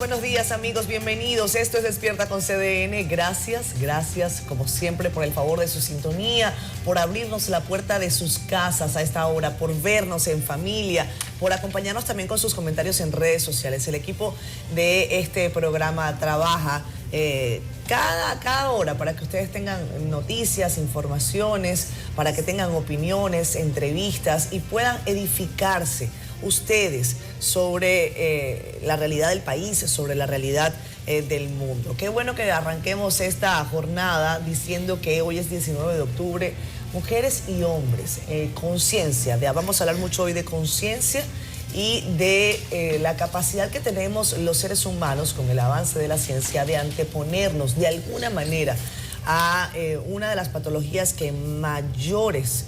Buenos días amigos, bienvenidos. Esto es Despierta con CDN. Gracias como siempre por el favor de su sintonía, por abrirnos la puerta de sus casas a esta hora, por vernos en familia, por acompañarnos también con sus comentarios en redes sociales. El equipo de este programa trabaja cada hora para que ustedes tengan noticias, informaciones, para que tengan opiniones, entrevistas y puedan edificarse ustedes sobre la realidad del país, sobre la realidad del mundo. Qué bueno que arranquemos esta jornada diciendo que hoy es 19 de octubre, mujeres y hombres, conciencia, vamos a hablar mucho hoy de conciencia y de la capacidad que tenemos los seres humanos con el avance de la ciencia de anteponernos de alguna manera a una de las patologías que mayores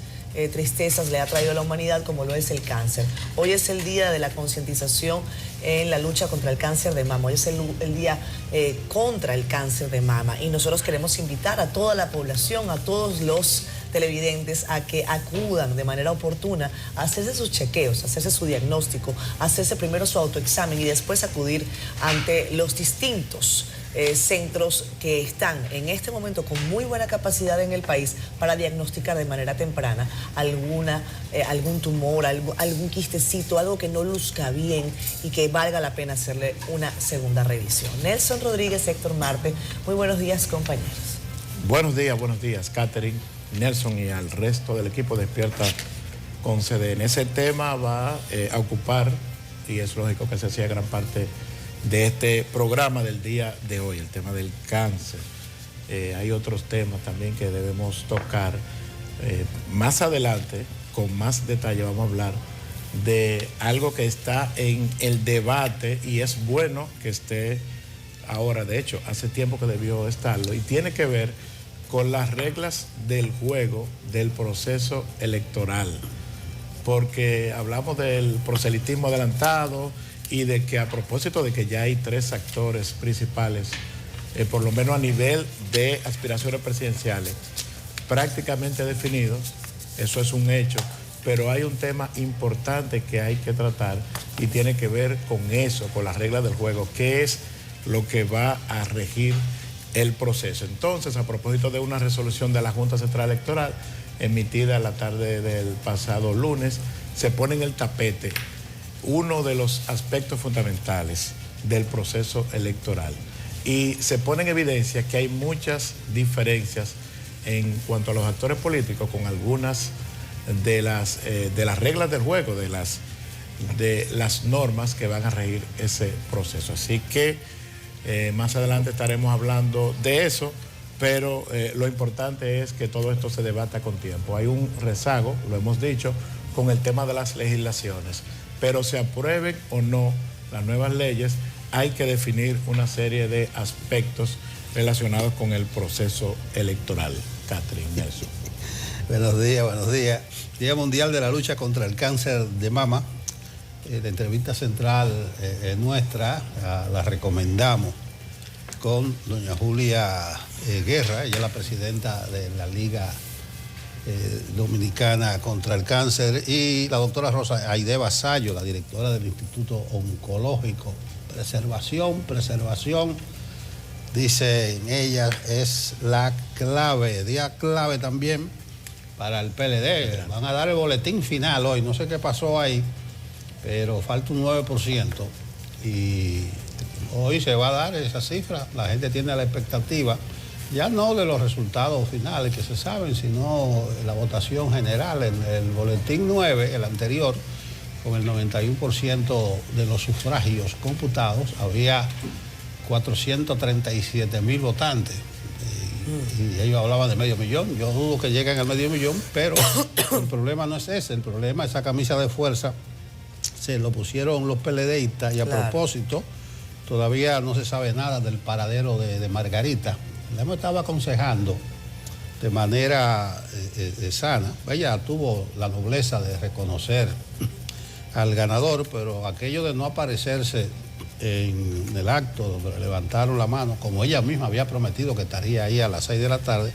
tristezas le ha traído a la humanidad, como lo es el cáncer. Hoy es el día de la concientización en la lucha contra el cáncer de mama. Hoy es el día contra el cáncer de mama y nosotros queremos invitar a toda la población, a todos los televidentes a que acudan de manera oportuna a hacerse sus chequeos, a hacerse su diagnóstico, a hacerse primero su autoexamen y después acudir ante los distintos centros que están en este momento con muy buena capacidad en el país para diagnosticar de manera temprana algún tumor, algún quistecito, algo que no luzca bien y que valga la pena hacerle una segunda revisión. Nelson Rodríguez, Héctor Marte, muy buenos días, compañeros. Buenos días, Catherine, Nelson y al resto del equipo Despierta con CDN. Ese tema va a ocupar, y es lógico que se hacía gran parte de este programa del día de hoy, el tema del cáncer. Hay otros temas también que debemos tocar. Más adelante, con más detalle, vamos a hablar de algo que está en el debate y es bueno que esté ahora. De hecho, hace tiempo que debió estarlo y tiene que ver con las reglas del juego del proceso electoral. Porque hablamos del proselitismo adelantado y de que a propósito de que ya hay 3 actores principales, por lo menos a nivel de aspiraciones presidenciales, prácticamente definidos, eso es un hecho, pero hay un tema importante que hay que tratar y tiene que ver con eso, con las reglas del juego, que es lo que va a regir el proceso. Entonces, a propósito de una resolución de la Junta Central Electoral emitida la tarde del pasado lunes, se pone en el tapete uno de los aspectos fundamentales del proceso electoral y se pone en evidencia que hay muchas diferencias en cuanto a los actores políticos con algunas de las reglas del juego, de las normas que van a regir ese proceso. Así que más adelante estaremos hablando de eso, pero lo importante es que todo esto se debata con tiempo. Hay un rezago, lo hemos dicho, con el tema de las legislaciones. Pero se aprueben o no las nuevas leyes, hay que definir una serie de aspectos relacionados con el proceso electoral. Catherine, Nelson. Buenos días. Día Mundial de la Lucha contra el Cáncer de Mama. La entrevista central nuestra la recomendamos con doña Julia Guerra, ella es la presidenta de la Liga Dominicana contra el Cáncer, y la doctora Rosa Aide Vasallo, la directora del Instituto Oncológico. Preservación, dice ella, es la clave, día clave también para el PLD. Van a dar el boletín final hoy, no sé qué pasó ahí, pero falta un 9% y hoy se va a dar esa cifra. La gente tiene la expectativa, ya no de los resultados finales que se saben, sino la votación general. En el boletín 9, el anterior, con el 91% de los sufragios computados, había 437.000 votantes. Y ellos hablaban de 500.000. Yo dudo que lleguen al 500.000, pero el problema no es ese. El problema es esa camisa de fuerza. Se lo pusieron los PLDistas y a propósito, todavía no se sabe nada del paradero de Margarita. Le hemos estado aconsejando de manera sana. Ella tuvo la nobleza de reconocer al ganador, pero aquello de no aparecerse en el acto donde levantaron la mano, como ella misma había prometido que estaría ahí a las 6 de la tarde,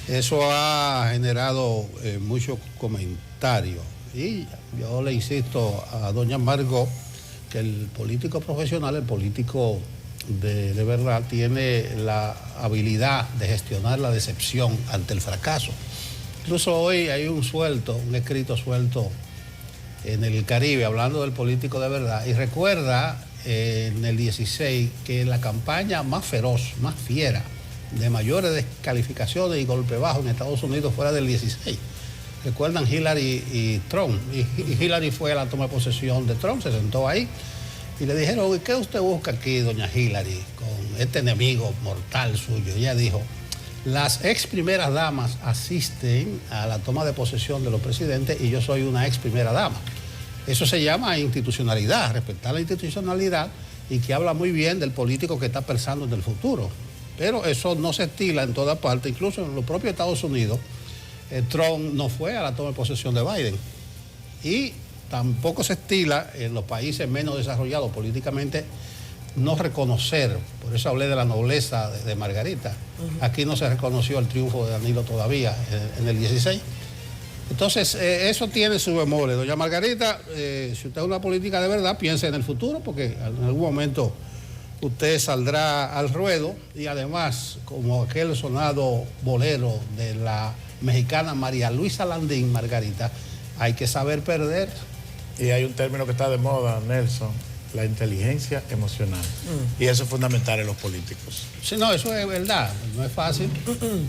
eso ha generado muchos comentarios. Y yo le insisto a doña Margot que el político profesional, el político de verdad, tiene la habilidad de gestionar la decepción ante el fracaso. Incluso hoy hay un escrito suelto en el Caribe, hablando del político de verdad, y recuerda en el 16 que la campaña más feroz, más fiera, de mayores descalificaciones y golpe bajo en Estados Unidos fuera del 16. Recuerdan Hillary y Trump. Y Hillary fue a la toma de posesión de Trump, se sentó ahí y le dijeron, ¿qué usted busca aquí, doña Hillary, con este enemigo mortal suyo? Y ella dijo, las ex primeras damas asisten a la toma de posesión de los presidentes y yo soy una ex primera dama. Eso se llama institucionalidad, respetar la institucionalidad, y que habla muy bien del político que está pensando en el futuro. Pero eso no se estila en toda parte, incluso en los propios Estados Unidos. Trump no fue a la toma de posesión de Biden. Y tampoco se estila en los países menos desarrollados políticamente no reconocer, por eso hablé de la nobleza de Margarita. Aquí no se reconoció el triunfo de Danilo todavía en el 16. Entonces, eso tiene su bemoles. Doña Margarita, si usted es una política de verdad, piense en el futuro, porque en algún momento usted saldrá al ruedo, y además, como aquel sonado bolero de la mexicana María Luisa Landín, Margarita, hay que saber perder. Y hay un término que está de moda, Nelson, la inteligencia emocional. Y eso es fundamental en los políticos. Sí, no, eso es verdad, no es fácil.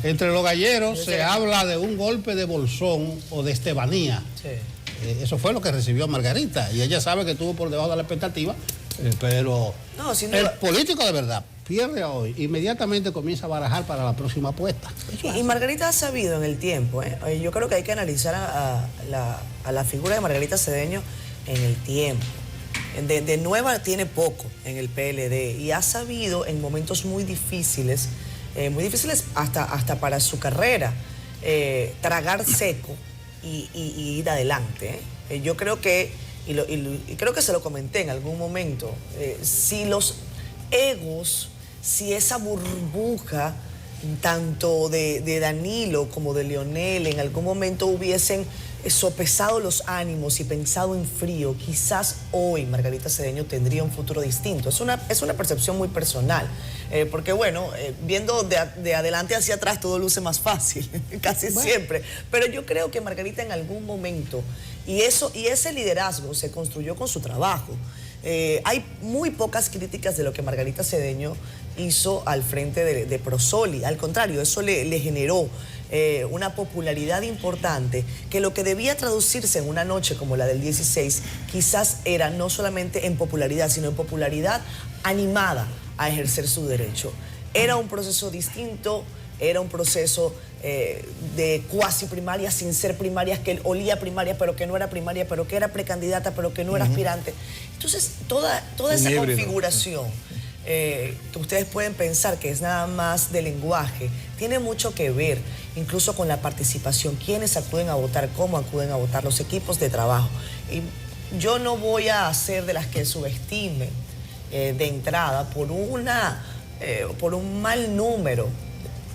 Entre los galleros se habla de un golpe de bolsón o de estebanía. Sí. Eso fue lo que recibió Margarita, y ella sabe que estuvo por debajo de la expectativa, pero no, el político de verdad pierde hoy, inmediatamente comienza a barajar para la próxima apuesta. Y Margarita ha sabido en el tiempo, yo creo que hay que analizar a la figura de Margarita Cedeño en el tiempo. De nueva tiene poco en el PLD, y ha sabido en momentos muy difíciles hasta para su carrera, tragar seco y ir adelante. Yo creo que, y creo que se lo comenté en algún momento, si los egos, si esa burbuja tanto de Danilo como de Leonel en algún momento hubiesen sopesado los ánimos y pensado en frío, quizás hoy Margarita Cedeño tendría un futuro distinto. Es una percepción muy personal, porque bueno, viendo de adelante hacia atrás todo luce más fácil, casi siempre. Pero yo creo que Margarita en algún momento, y ese liderazgo se construyó con su trabajo. Hay muy pocas críticas de lo que Margarita Cedeño hizo al frente de Prosoli. Al contrario, eso le generó una popularidad importante, que lo que debía traducirse en una noche como la del 16 quizás era no solamente en popularidad, sino en popularidad animada a ejercer su derecho. Era un proceso distinto, era un proceso de cuasi primaria sin ser primarias, que olía primaria pero que no era primaria, pero que era precandidata pero que no era aspirante. Entonces toda esa configuración que ustedes pueden pensar que es nada más de lenguaje, tiene mucho que ver incluso con la participación, quiénes acuden a votar, cómo acuden a votar, los equipos de trabajo. Y yo no voy a ser de las que subestimen de entrada por un mal número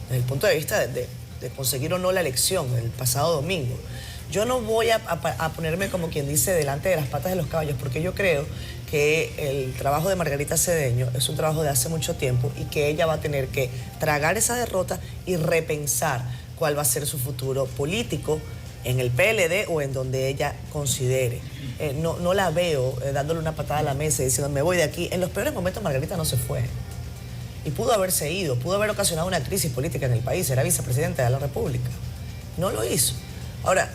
desde el punto de vista de conseguir o no la elección el pasado domingo. Yo no voy a ponerme, como quien dice, delante de las patas de los caballos, porque yo creo que el trabajo de Margarita Cedeño es un trabajo de hace mucho tiempo, y que ella va a tener que tragar esa derrota y repensar cuál va a ser su futuro político en el PLD o en donde ella considere. No la veo dándole una patada a la mesa y diciendo me voy de aquí. En los peores momentos Margarita no se fue. Y pudo haberse ido, pudo haber ocasionado una crisis política en el país, era vicepresidenta de la República. No lo hizo. Ahora,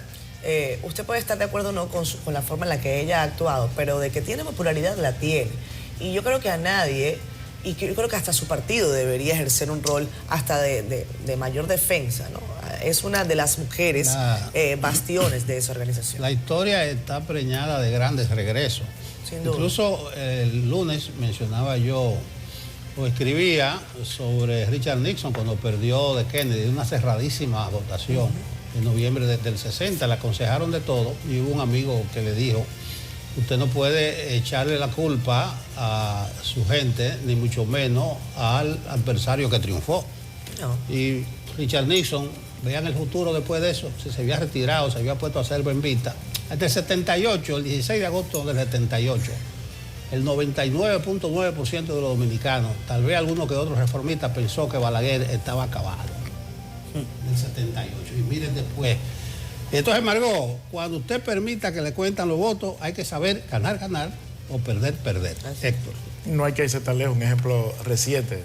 usted puede estar de acuerdo o no con la forma en la que ella ha actuado, pero de que tiene popularidad, la tiene. Y yo creo que a nadie, y yo creo que hasta su partido debería ejercer un rol hasta de mayor defensa, ¿no? Es una de las mujeres bastiones de esa organización. La historia está preñada de grandes regresos. Sin duda. Incluso el lunes mencionaba yo, o escribía sobre Richard Nixon cuando perdió de Kennedy, una cerradísima votación. En noviembre del 60, le aconsejaron de todo, y hubo un amigo que le dijo, usted no puede echarle la culpa a su gente, ni mucho menos al adversario que triunfó. No. Y Richard Nixon, vean el futuro después de eso, se había retirado, se había puesto a hacer en vista. Hasta el 78, el 16 de agosto del 78, el 99.9% de los dominicanos, tal vez alguno que otro reformista, pensó que Balaguer estaba acabado en el 78. Y miren después. Entonces, Margot, cuando usted permita que le cuentan los votos, hay que saber ganar, ganar o perder, perder. Héctor. No hay que irse tan lejos. Un ejemplo reciente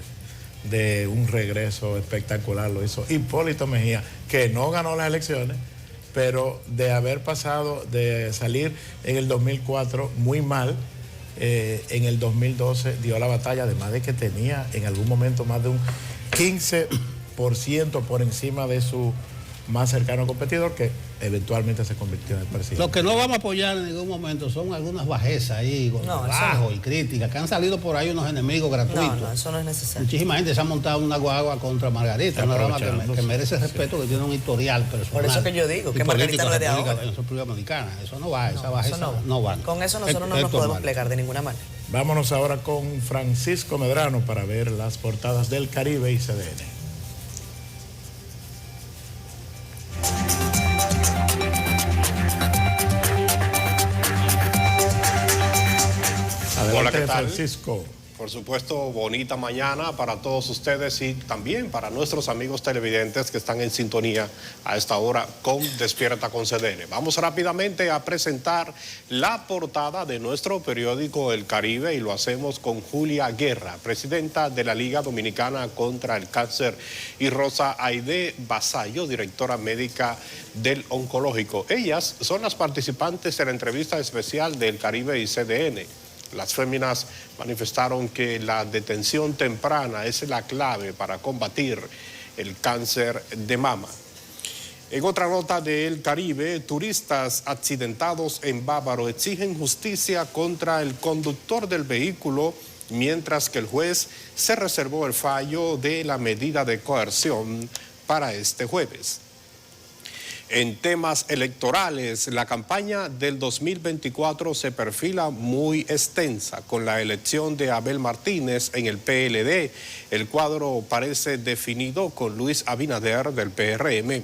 de un regreso espectacular lo hizo Hipólito Mejía, que no ganó las elecciones, pero de haber pasado, de salir en el 2004 muy mal, en el 2012 dio la batalla, además de que tenía en algún momento más de un 15% por encima de su más cercano competidor, que eventualmente se convirtió en el presidente. Lo que no vamos a apoyar en ningún momento son algunas bajezas ahí, bajos y críticas, que han salido por ahí unos enemigos gratuitos. No, eso no es necesario. Muchísima gente se ha montado una guagua contra Margarita, una dama que merece respeto, que tiene un historial personal. Por eso que yo digo, que Margarita no es de ahora. En República Dominicana. Eso no va, esa bajeza no va. Con eso nosotros no nos podemos plegar de ninguna manera. Vámonos ahora con Francisco Medrano para ver las portadas del Caribe y CDN. Hola, ¿qué tal? Francisco. Por supuesto, bonita mañana para todos ustedes y también para nuestros amigos televidentes que están en sintonía a esta hora con Despierta con CDN. Vamos rápidamente a presentar la portada de nuestro periódico El Caribe y lo hacemos con Julia Guerra, presidenta de la Liga Dominicana contra el Cáncer, y Rosa Aide Basayo, directora médica del Oncológico. Ellas son las participantes de la entrevista especial del Caribe y CDN. Las féminas manifestaron que la detención temprana es la clave para combatir el cáncer de mama. En otra nota del Caribe, turistas accidentados en Bávaro exigen justicia contra el conductor del vehículo, mientras que el juez se reservó el fallo de la medida de coerción para este jueves. En temas electorales, la campaña del 2024 se perfila muy extensa. Con la elección de Abel Martínez en el PLD, el cuadro parece definido con Luis Abinader del PRM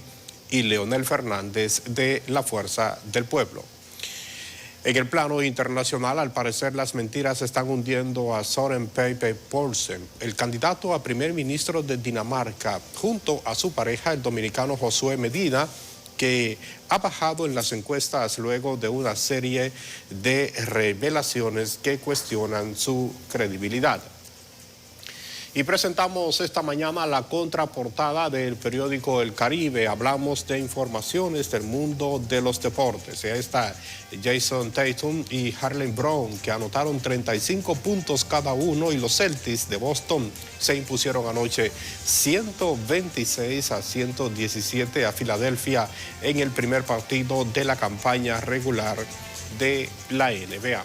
y Leonel Fernández de la Fuerza del Pueblo. En el plano internacional, al parecer, las mentiras están hundiendo a Søren Pape Poulsen, el candidato a primer ministro de Dinamarca, junto a su pareja, el dominicano Josué Medina, que ha bajado en las encuestas luego de una serie de revelaciones que cuestionan su credibilidad. Y presentamos esta mañana la contraportada del periódico El Caribe. Hablamos de informaciones del mundo de los deportes. Y ahí está Jason Tatum y Harlem Brown, que anotaron 35 puntos cada uno, y los Celtics de Boston se impusieron anoche 126-117 a Filadelfia en el primer partido de la campaña regular de la NBA.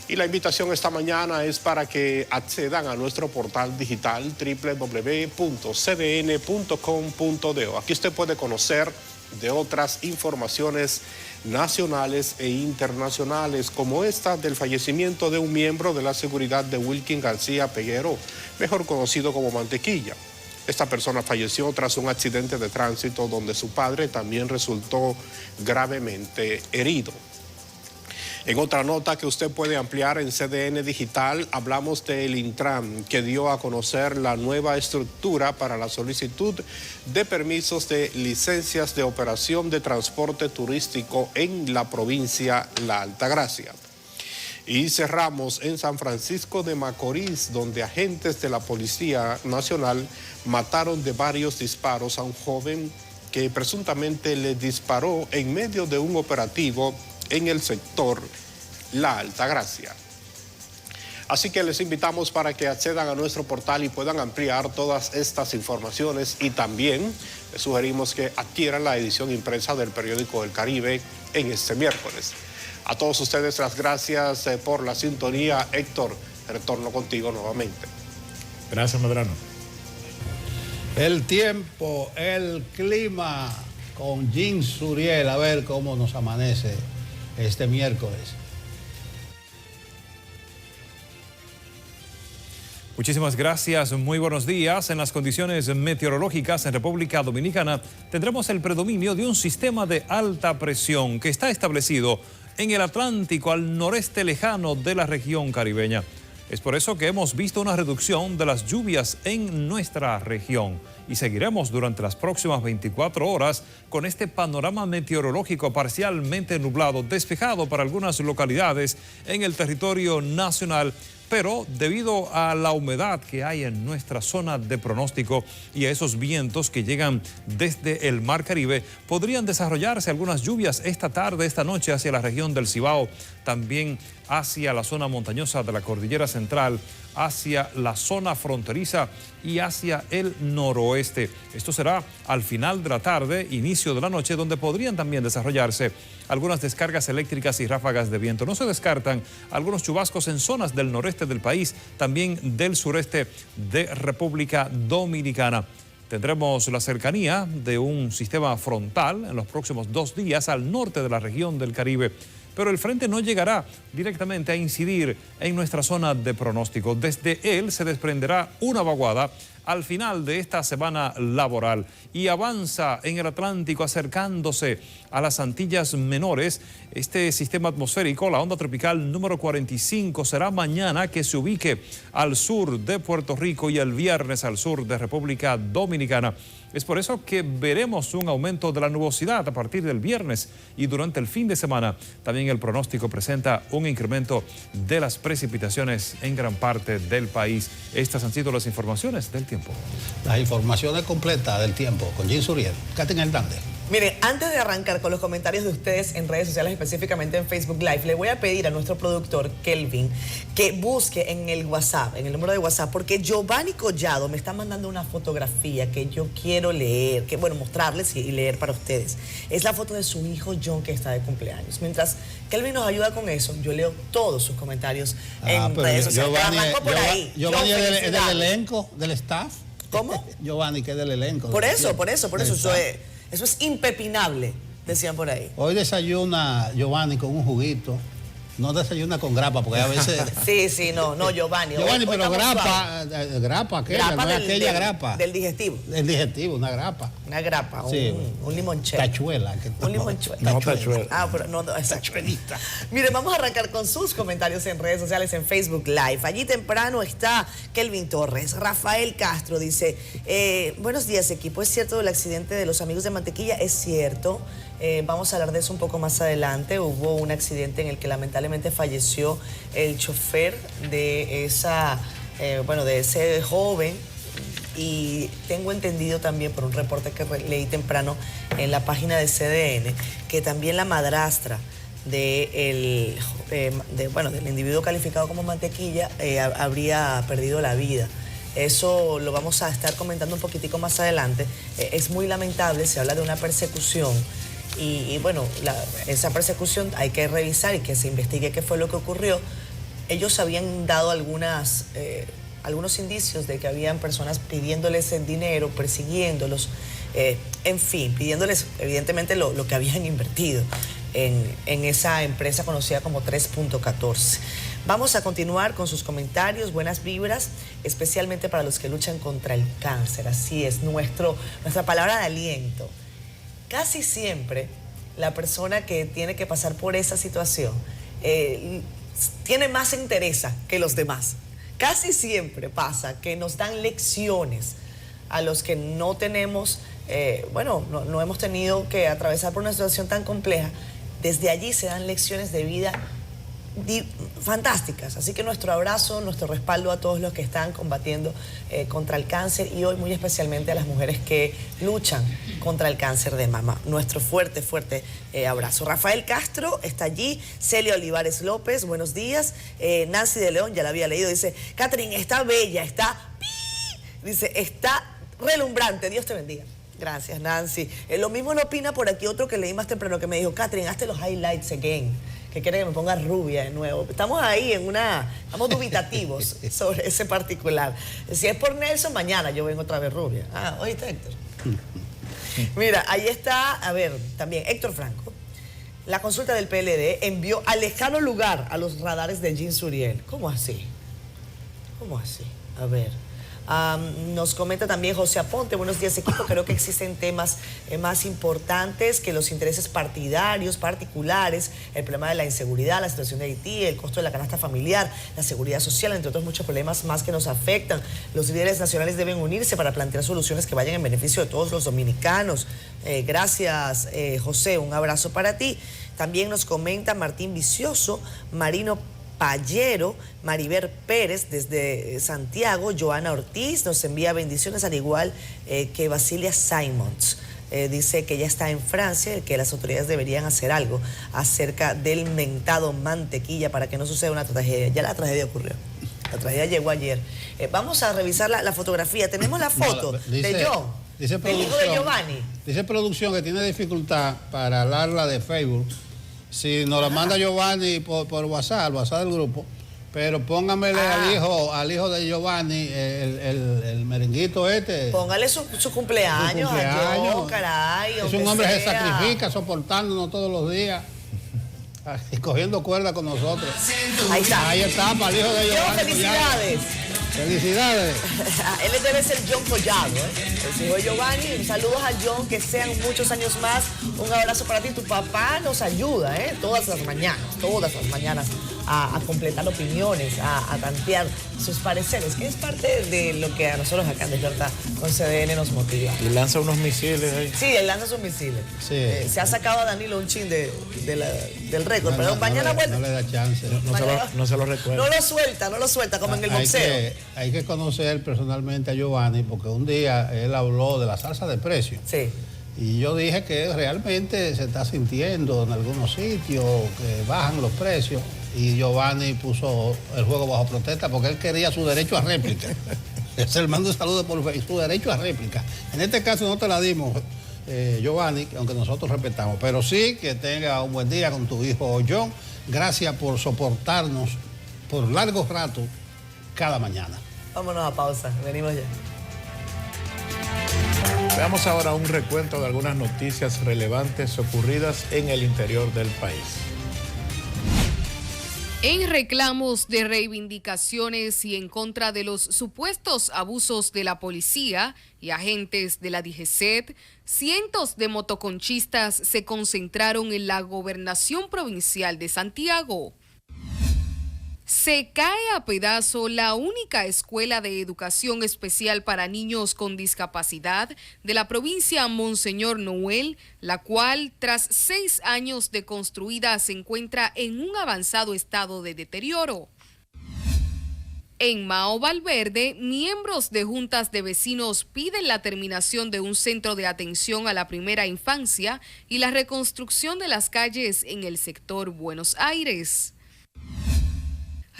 Y la invitación esta mañana es para que accedan a nuestro portal digital www.cdn.com.do. Aquí usted puede conocer de otras informaciones nacionales e internacionales, como esta del fallecimiento de un miembro de la seguridad de Wilkin García Peguero, mejor conocido como Mantequilla. Esta persona falleció tras un accidente de tránsito donde su padre también resultó gravemente herido. En otra nota que usted puede ampliar en CDN Digital, hablamos del Intran, que dio a conocer la nueva estructura para la solicitud de permisos de licencias de operación de transporte turístico en la provincia La Altagracia. Y cerramos en San Francisco de Macorís, donde agentes de la Policía Nacional mataron de varios disparos a un joven que presuntamente le disparó en medio de un operativo en el sector La Altagracia. Así que les invitamos para que accedan a nuestro portal y puedan ampliar todas estas informaciones, y también les sugerimos que adquieran la edición impresa del periódico El Caribe en este miércoles. A todos ustedes las gracias por la sintonía. Héctor, retorno contigo nuevamente. Gracias, Medrano. El tiempo, el clima con Jean Suriel, a ver cómo nos amanece este miércoles. Muchísimas gracias, muy buenos días. En las condiciones meteorológicas en República Dominicana tendremos el predominio de un sistema de alta presión que está establecido en el Atlántico al noreste lejano de la región caribeña. Es por eso que hemos visto una reducción de las lluvias en nuestra región y seguiremos durante las próximas 24 horas con este panorama meteorológico parcialmente nublado, despejado para algunas localidades en el territorio nacional, pero debido a la humedad que hay en nuestra zona de pronóstico y a esos vientos que llegan desde el Mar Caribe, podrían desarrollarse algunas lluvias esta tarde, esta noche hacia la región del Cibao, también hacia la zona montañosa de la Cordillera Central, hacia la zona fronteriza y hacia el noroeste. Esto será al final de la tarde, inicio de la noche, donde podrían también desarrollarse algunas descargas eléctricas y ráfagas de viento. No se descartan algunos chubascos en zonas del noreste del país, también del sureste de República Dominicana. Tendremos la cercanía de un sistema frontal en los próximos 2 días al norte de la región del Caribe, pero el frente no llegará directamente a incidir en nuestra zona de pronóstico. Desde él se desprenderá una vaguada al final de esta semana laboral y avanza en el Atlántico acercándose a las Antillas Menores. Este sistema atmosférico, la onda tropical número 45, será mañana que se ubique al sur de Puerto Rico y el viernes al sur de República Dominicana. Es por eso que veremos un aumento de la nubosidad a partir del viernes y durante el fin de semana. También el pronóstico presenta un incremento de las precipitaciones en gran parte del país. Estas han sido las informaciones del tiempo. Las informaciones completas del tiempo con Jim Suriel. Catherine Hernández. Miren, antes de arrancar con los comentarios de ustedes en redes sociales, específicamente en Facebook Live, le voy a pedir a nuestro productor, Kelvin, que busque en el WhatsApp, en el número de WhatsApp, porque Giovanni Collado me está mandando una fotografía que yo quiero leer, que bueno, mostrarles y leer para ustedes. Es la foto de su hijo John, que está de cumpleaños. Mientras Kelvin nos ayuda con eso, yo leo todos sus comentarios en redes sociales. Arranco por ahí. Giovanni es del elenco, del staff. ¿Cómo? Giovanni, que es del elenco. Por eso. Eso es impepinable, decían por ahí. Hoy desayuna Giovanni con un juguito. No desayuna con grapa, porque a veces... Sí, no, Giovanni. Giovanni, pero grapa, aquella, no es aquella grapa. Del digestivo. Del digestivo, una grapa. Una grapa, sí, un limonchelo. Tachuela. Un limonchelo. No, tachuela. Ah, pero no, exacto. Tachuelita. Mire, vamos a arrancar con sus comentarios en redes sociales, en Facebook Live. Allí temprano está Kelvin Torres. Rafael Castro dice, buenos días, equipo. ¿Es cierto el accidente de los amigos de Mantequilla? Es cierto. Vamos a hablar de eso un poco más adelante. Hubo un accidente en el que lamentablemente falleció el chofer de de ese joven, y tengo entendido también por un reporte que leí temprano en la página de CDN que también la madrastra del individuo calificado como Mantequilla habría perdido la vida. Eso lo vamos a estar comentando un poquitico más adelante. Es muy lamentable, se habla de una persecución. Y bueno, esa persecución hay que revisar y que se investigue qué fue lo que ocurrió. Ellos habían dado algunos indicios de que habían personas pidiéndoles el dinero, persiguiéndolos, en fin, pidiéndoles evidentemente lo que habían invertido en esa empresa conocida como 3.14. Vamos a continuar con sus comentarios, buenas vibras, especialmente para los que luchan contra el cáncer. Así es, nuestra palabra de aliento. Casi siempre la persona que tiene que pasar por esa situación tiene más entereza que los demás. Casi siempre pasa que nos dan lecciones a los que no tenemos, no hemos tenido que atravesar por una situación tan compleja. Desde allí se dan lecciones de vida fantásticas. Así que nuestro abrazo, nuestro respaldo a todos los que están combatiendo contra el cáncer, y hoy muy especialmente a las mujeres que luchan contra el cáncer de mama. Nuestro fuerte abrazo. Rafael Castro está allí, Celia Olivares López, buenos días. Nancy de León, ya la había leído, dice, Catherine, está bella, está relumbrante, Dios te bendiga. Gracias, Nancy. Lo mismo lo opina por aquí otro que leí más temprano, que me dijo, Catherine, hazte los highlights again, que quiere que me ponga rubia de nuevo. Estamos ahí estamos dubitativos sobre ese particular. Si es por Nelson, mañana yo vengo otra vez rubia. ¿Oíste, Héctor? Mira, ahí está, también Héctor Franco. La consulta del PLD envió a lejano lugar a los radares de Jim Suriel. ¿Cómo así? A ver. Nos comenta también José Aponte, buenos días equipo, creo que existen temas más importantes que los intereses partidarios, particulares, el problema de la inseguridad, la situación de Haití, el costo de la canasta familiar, la seguridad social, entre otros muchos problemas más que nos afectan. Los líderes nacionales deben unirse para plantear soluciones que vayan en beneficio de todos los dominicanos. Gracias José, un abrazo para ti. También nos comenta Martín Vicioso, Marino Pallero, Mariver Pérez desde Santiago, Joana Ortiz nos envía bendiciones al igual que Basilia Simons. Dice que ya está en Francia y que las autoridades deberían hacer algo acerca del mentado mantequilla para que no suceda una tragedia. Ya la tragedia ocurrió. La tragedia llegó ayer. Vamos a revisar la fotografía. Tenemos la foto de John, del hijo de Giovanni. Dice producción que tiene dificultad para hablarla de Facebook. Si nos la manda Giovanni por WhatsApp, del grupo, pero póngamele al hijo de Giovanni, el merenguito este. Póngale su cumpleaños a John, caray. Es un hombre que se sacrifica soportándonos todos los días y cogiendo cuerda con nosotros. Ahí está. Ahí está, para el hijo de Giovanni. Felicidades. Felicidades. Él debe ser John Collado, el hijo de Giovanni. Saludos a John, que sean muchos años más. Un abrazo para ti. Tu papá nos ayuda, todas las mañanas a completar opiniones, a tantear sus pareceres, que es parte de lo que a nosotros acá en Despierta con CDN nos motiva. Y lanza unos misiles ahí. Sí, él lanza sus misiles. Sí. Se ha sacado a Danilo un chin del récord, pero mañana vuelve. No le da chance. No se lo recuerda. No lo suelta como en el boxeo. Hay que conocer personalmente a Giovanni, porque un día él habló de la salsa de precios. Sí. Y yo dije que realmente se está sintiendo en algunos sitios que bajan los precios. Y Giovanni puso el juego bajo protesta porque él quería su derecho a réplica. Se le mando un saludo por Facebook, su derecho a réplica. En este caso no te la dimos, Giovanni, aunque nosotros respetamos. Pero sí que tenga un buen día con tu hijo John. Gracias por soportarnos por largos ratos cada mañana. Vámonos a pausa, venimos ya. Veamos ahora un recuento de algunas noticias relevantes ocurridas en el interior del país. En reclamos de reivindicaciones y en contra de los supuestos abusos de la policía y agentes de la DGCET, cientos de motoconchistas se concentraron en la gobernación provincial de Santiago. Se cae a pedazo la única escuela de educación especial para niños con discapacidad de la provincia Monseñor Noel, la cual, tras 6 años de construida, se encuentra en un avanzado estado de deterioro. En Mao Valverde, miembros de juntas de vecinos piden la terminación de un centro de atención a la primera infancia y la reconstrucción de las calles en el sector Buenos Aires.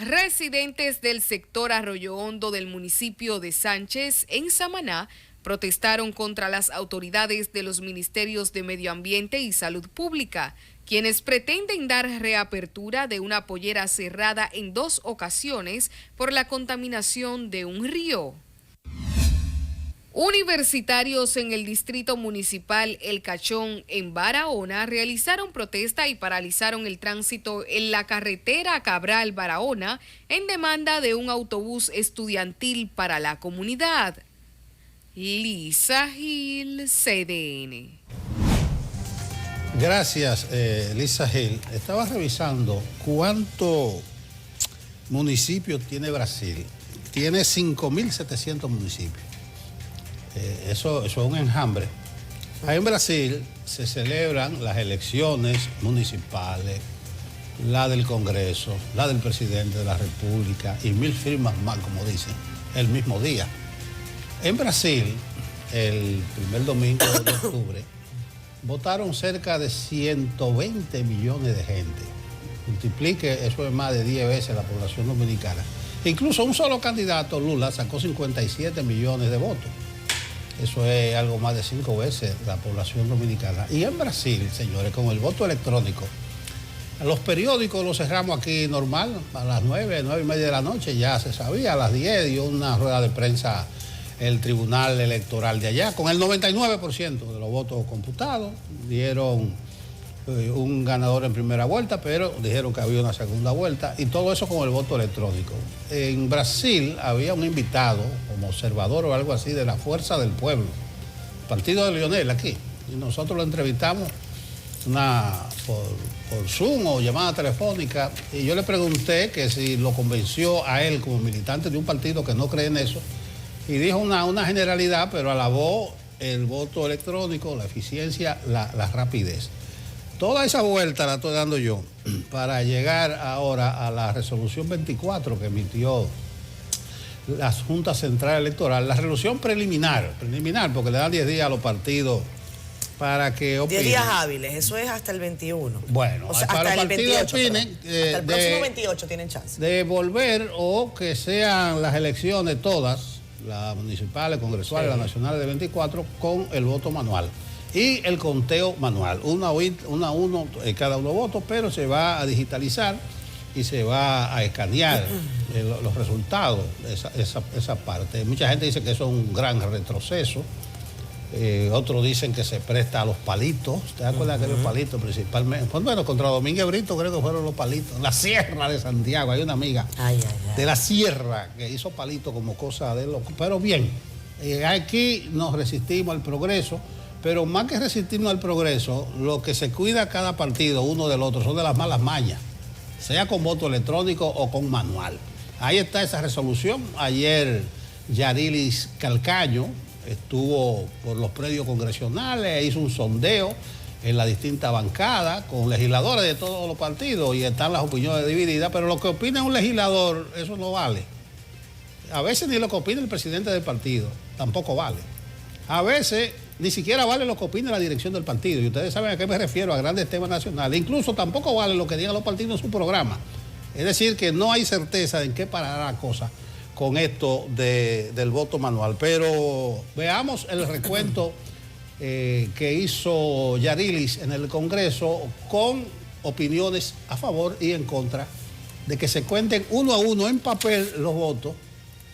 Residentes del sector Arroyo Hondo del municipio de Sánchez, en Samaná, protestaron contra las autoridades de los ministerios de Medio Ambiente y Salud Pública, quienes pretenden dar reapertura de una pollera cerrada en 2 ocasiones por la contaminación de un río. Universitarios en el distrito municipal El Cachón, en Barahona, realizaron protesta y paralizaron el tránsito en la carretera Cabral-Barahona en demanda de un autobús estudiantil para la comunidad. Lisa Gil, CDN. Gracias, Lisa Gil. Estaba revisando cuántos municipios tiene Brasil. Tiene 5.700 municipios. Eso es un enjambre. Ahí en Brasil se celebran las elecciones municipales, la del Congreso, la del presidente de la República y 1000 firmas más, como dicen, el mismo día. En Brasil, el primer domingo de octubre, votaron cerca de 120 millones de gente. Multiplique, eso es más de 10 veces la población dominicana. Incluso un solo candidato, Lula, sacó 57 millones de votos. Eso es algo más de 5 veces la población dominicana. Y en Brasil, señores, con el voto electrónico, los periódicos los cerramos aquí normal, a las 9, 9:30 de la noche, ya se sabía, a las 10 dio una rueda de prensa el Tribunal Electoral de allá, con el 99% de los votos computados, dieron un ganador en primera vuelta, pero dijeron que había una segunda vuelta, y todo eso con el voto electrónico. En Brasil había un invitado como observador o algo así de la Fuerza del Pueblo, partido de Lionel aquí, y nosotros lo entrevistamos por Zoom o llamada telefónica, y yo le pregunté que si lo convenció a él como militante de un partido que no cree en eso, y dijo una generalidad, pero alabó el voto electrónico, la eficiencia, la rapidez. Toda esa vuelta la estoy dando yo para llegar ahora a la resolución 24 que emitió la Junta Central Electoral, la resolución preliminar, porque le dan 10 días a los partidos para que opinen. 10 días hábiles, eso es hasta el 21. Bueno, o sea, para hasta los el partidos 28, opinen, hasta el próximo 28 tienen chance. De volver o que sean las elecciones todas, las municipales, congresuales, las nacionales de 24, con el voto manual. Y el conteo manual, uno a uno cada uno votos, pero se va a digitalizar y se va a escanear los resultados de esa parte. Mucha gente dice que eso es un gran retroceso. Otros dicen que se presta a los palitos. ¿Te acuerdas que los palitos principalmente? Bueno, contra Domínguez Brito creo que fueron los palitos. La Sierra de Santiago, hay una amiga de la Sierra que hizo palitos como cosa de loco. Pero bien, aquí nos resistimos al progreso, pero más que resistirnos al progreso, lo que se cuida cada partido uno del otro son de las malas mañas, sea con voto electrónico o con manual. Ahí está esa resolución. Ayer Yarilis Calcaño estuvo por los predios congresionales, hizo un sondeo en la distinta bancada con legisladores de todos los partidos y están las opiniones divididas, pero lo que opina un legislador, eso no vale. A veces ni lo que opina el presidente del partido, tampoco vale. A veces ni siquiera vale lo que opina la dirección del partido, y ustedes saben a qué me refiero, a grandes temas nacionales. Incluso tampoco vale lo que digan los partidos en su programa. Es decir, que no hay certeza de en qué parará la cosa con esto del voto manual. Pero veamos el recuento que hizo Yarilis en el Congreso con opiniones a favor y en contra de que se cuenten uno a uno en papel los votos,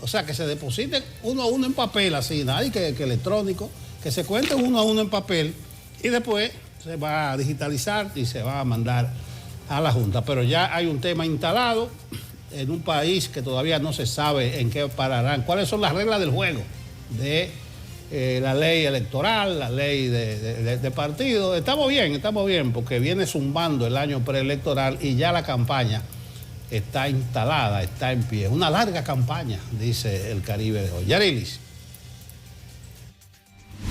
o sea, que se depositen uno a uno en papel, así, nada, y que electrónico, que se cuenten uno a uno en papel y después se va a digitalizar y se va a mandar a la Junta. Pero ya hay un tema instalado en un país que todavía no se sabe en qué pararán, cuáles son las reglas del juego de la ley electoral, la ley de partido. Estamos bien, porque viene zumbando el año preelectoral y ya la campaña está instalada, está en pie. Una larga campaña, dice el Caribe de hoy. Yarilis.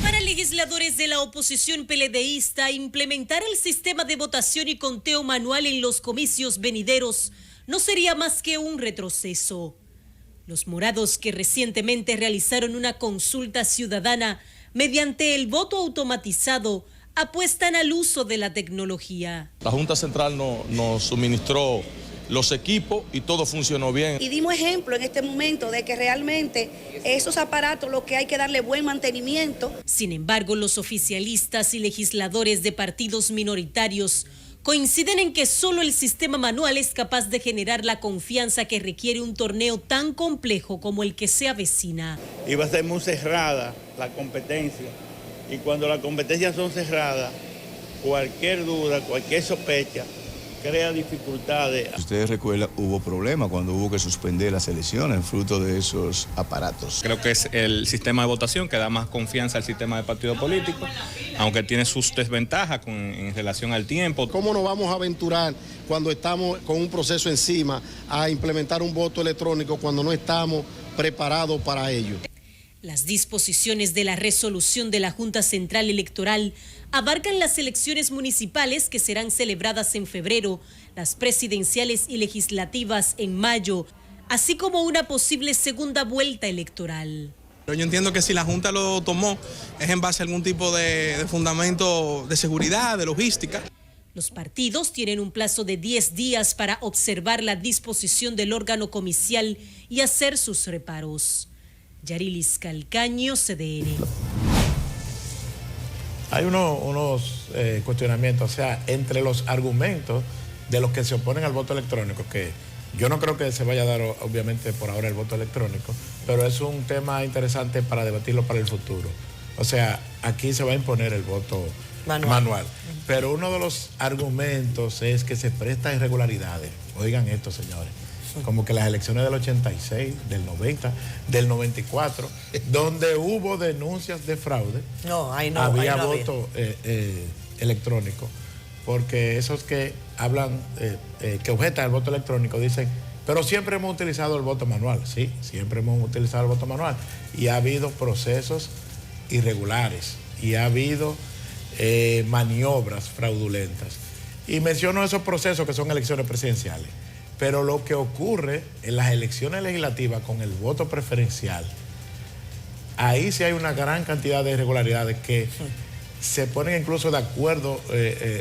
Para legisladores de la oposición PLDista, implementar el sistema de votación y conteo manual en los comicios venideros no sería más que un retroceso. Los morados, que recientemente realizaron una consulta ciudadana mediante el voto automatizado, apuestan al uso de la tecnología. La Junta Central nos suministró los equipos y todo funcionó bien. Y dimos ejemplo en este momento de que realmente esos aparatos lo que hay que darle buen mantenimiento. Sin embargo, los oficialistas y legisladores de partidos minoritarios coinciden en que solo el sistema manual es capaz de generar la confianza que requiere un torneo tan complejo como el que se avecina. Iba a ser muy cerrada la competencia, y cuando las competencias son cerradas, cualquier duda, cualquier sospecha crea dificultades. Ustedes recuerdan, hubo problemas cuando hubo que suspender las elecciones, fruto de esos aparatos. Creo que es el sistema de votación que da más confianza al sistema de partido político, aunque tiene sus desventajas en relación al tiempo. ¿Cómo nos vamos a aventurar cuando estamos con un proceso encima a implementar un voto electrónico cuando no estamos preparados para ello? Las disposiciones de la resolución de la Junta Central Electoral abarcan las elecciones municipales que serán celebradas en febrero, las presidenciales y legislativas en mayo, así como una posible segunda vuelta electoral. Yo entiendo que si la Junta lo tomó es en base a algún tipo de fundamento de seguridad, de logística. Los partidos tienen un plazo de 10 días para observar la disposición del órgano comicial y hacer sus reparos. Yarilis Calcaño, CDN. Hay unos cuestionamientos, o sea, entre los argumentos de los que se oponen al voto electrónico, que yo no creo que se vaya a dar, obviamente, por ahora el voto electrónico, pero es un tema interesante para debatirlo para el futuro. O sea, aquí se va a imponer el voto manual. Pero uno de los argumentos es que se presta a irregularidades. Oigan esto, señores. Como que las elecciones del 86, del 90, del 94, donde hubo denuncias de fraude, había voto electrónico. Porque esos que hablan, que objetan el voto electrónico dicen, pero siempre hemos utilizado el voto manual. Sí, siempre hemos utilizado el voto manual. Y ha habido procesos irregulares y ha habido maniobras fraudulentas. Y menciono esos procesos que son elecciones presidenciales. Pero lo que ocurre en las elecciones legislativas con el voto preferencial, ahí sí hay una gran cantidad de irregularidades que se ponen incluso de acuerdo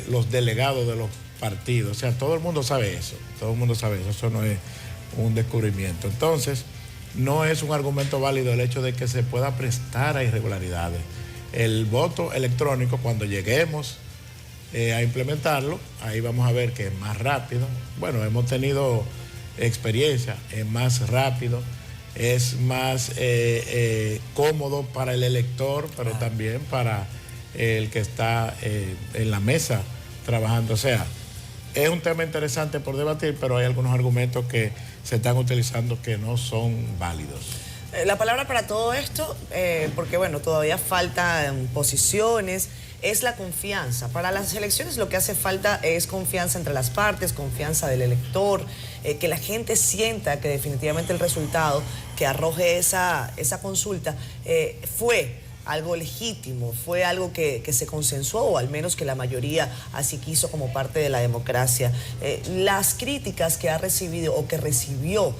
los delegados de los partidos. O sea, todo el mundo sabe eso. Todo el mundo sabe eso. Eso no es un descubrimiento. Entonces, no es un argumento válido el hecho de que se pueda prestar a irregularidades. El voto electrónico, cuando lleguemos a implementarlo, ahí vamos a ver que es más rápido. Bueno, hemos tenido experiencia, es más rápido, es más cómodo para el elector, pero también para el que está en la mesa trabajando. O sea, es un tema interesante por debatir, pero hay algunos argumentos que se están utilizando que no son válidos. La palabra para todo esto, porque bueno, todavía faltan posiciones, es la confianza. Para las elecciones lo que hace falta es confianza entre las partes, confianza del elector, que la gente sienta que definitivamente el resultado que arroje esa consulta fue algo legítimo, fue algo que se consensuó, o al menos que la mayoría así quiso como parte de la democracia. Las críticas que ha recibido o que recibió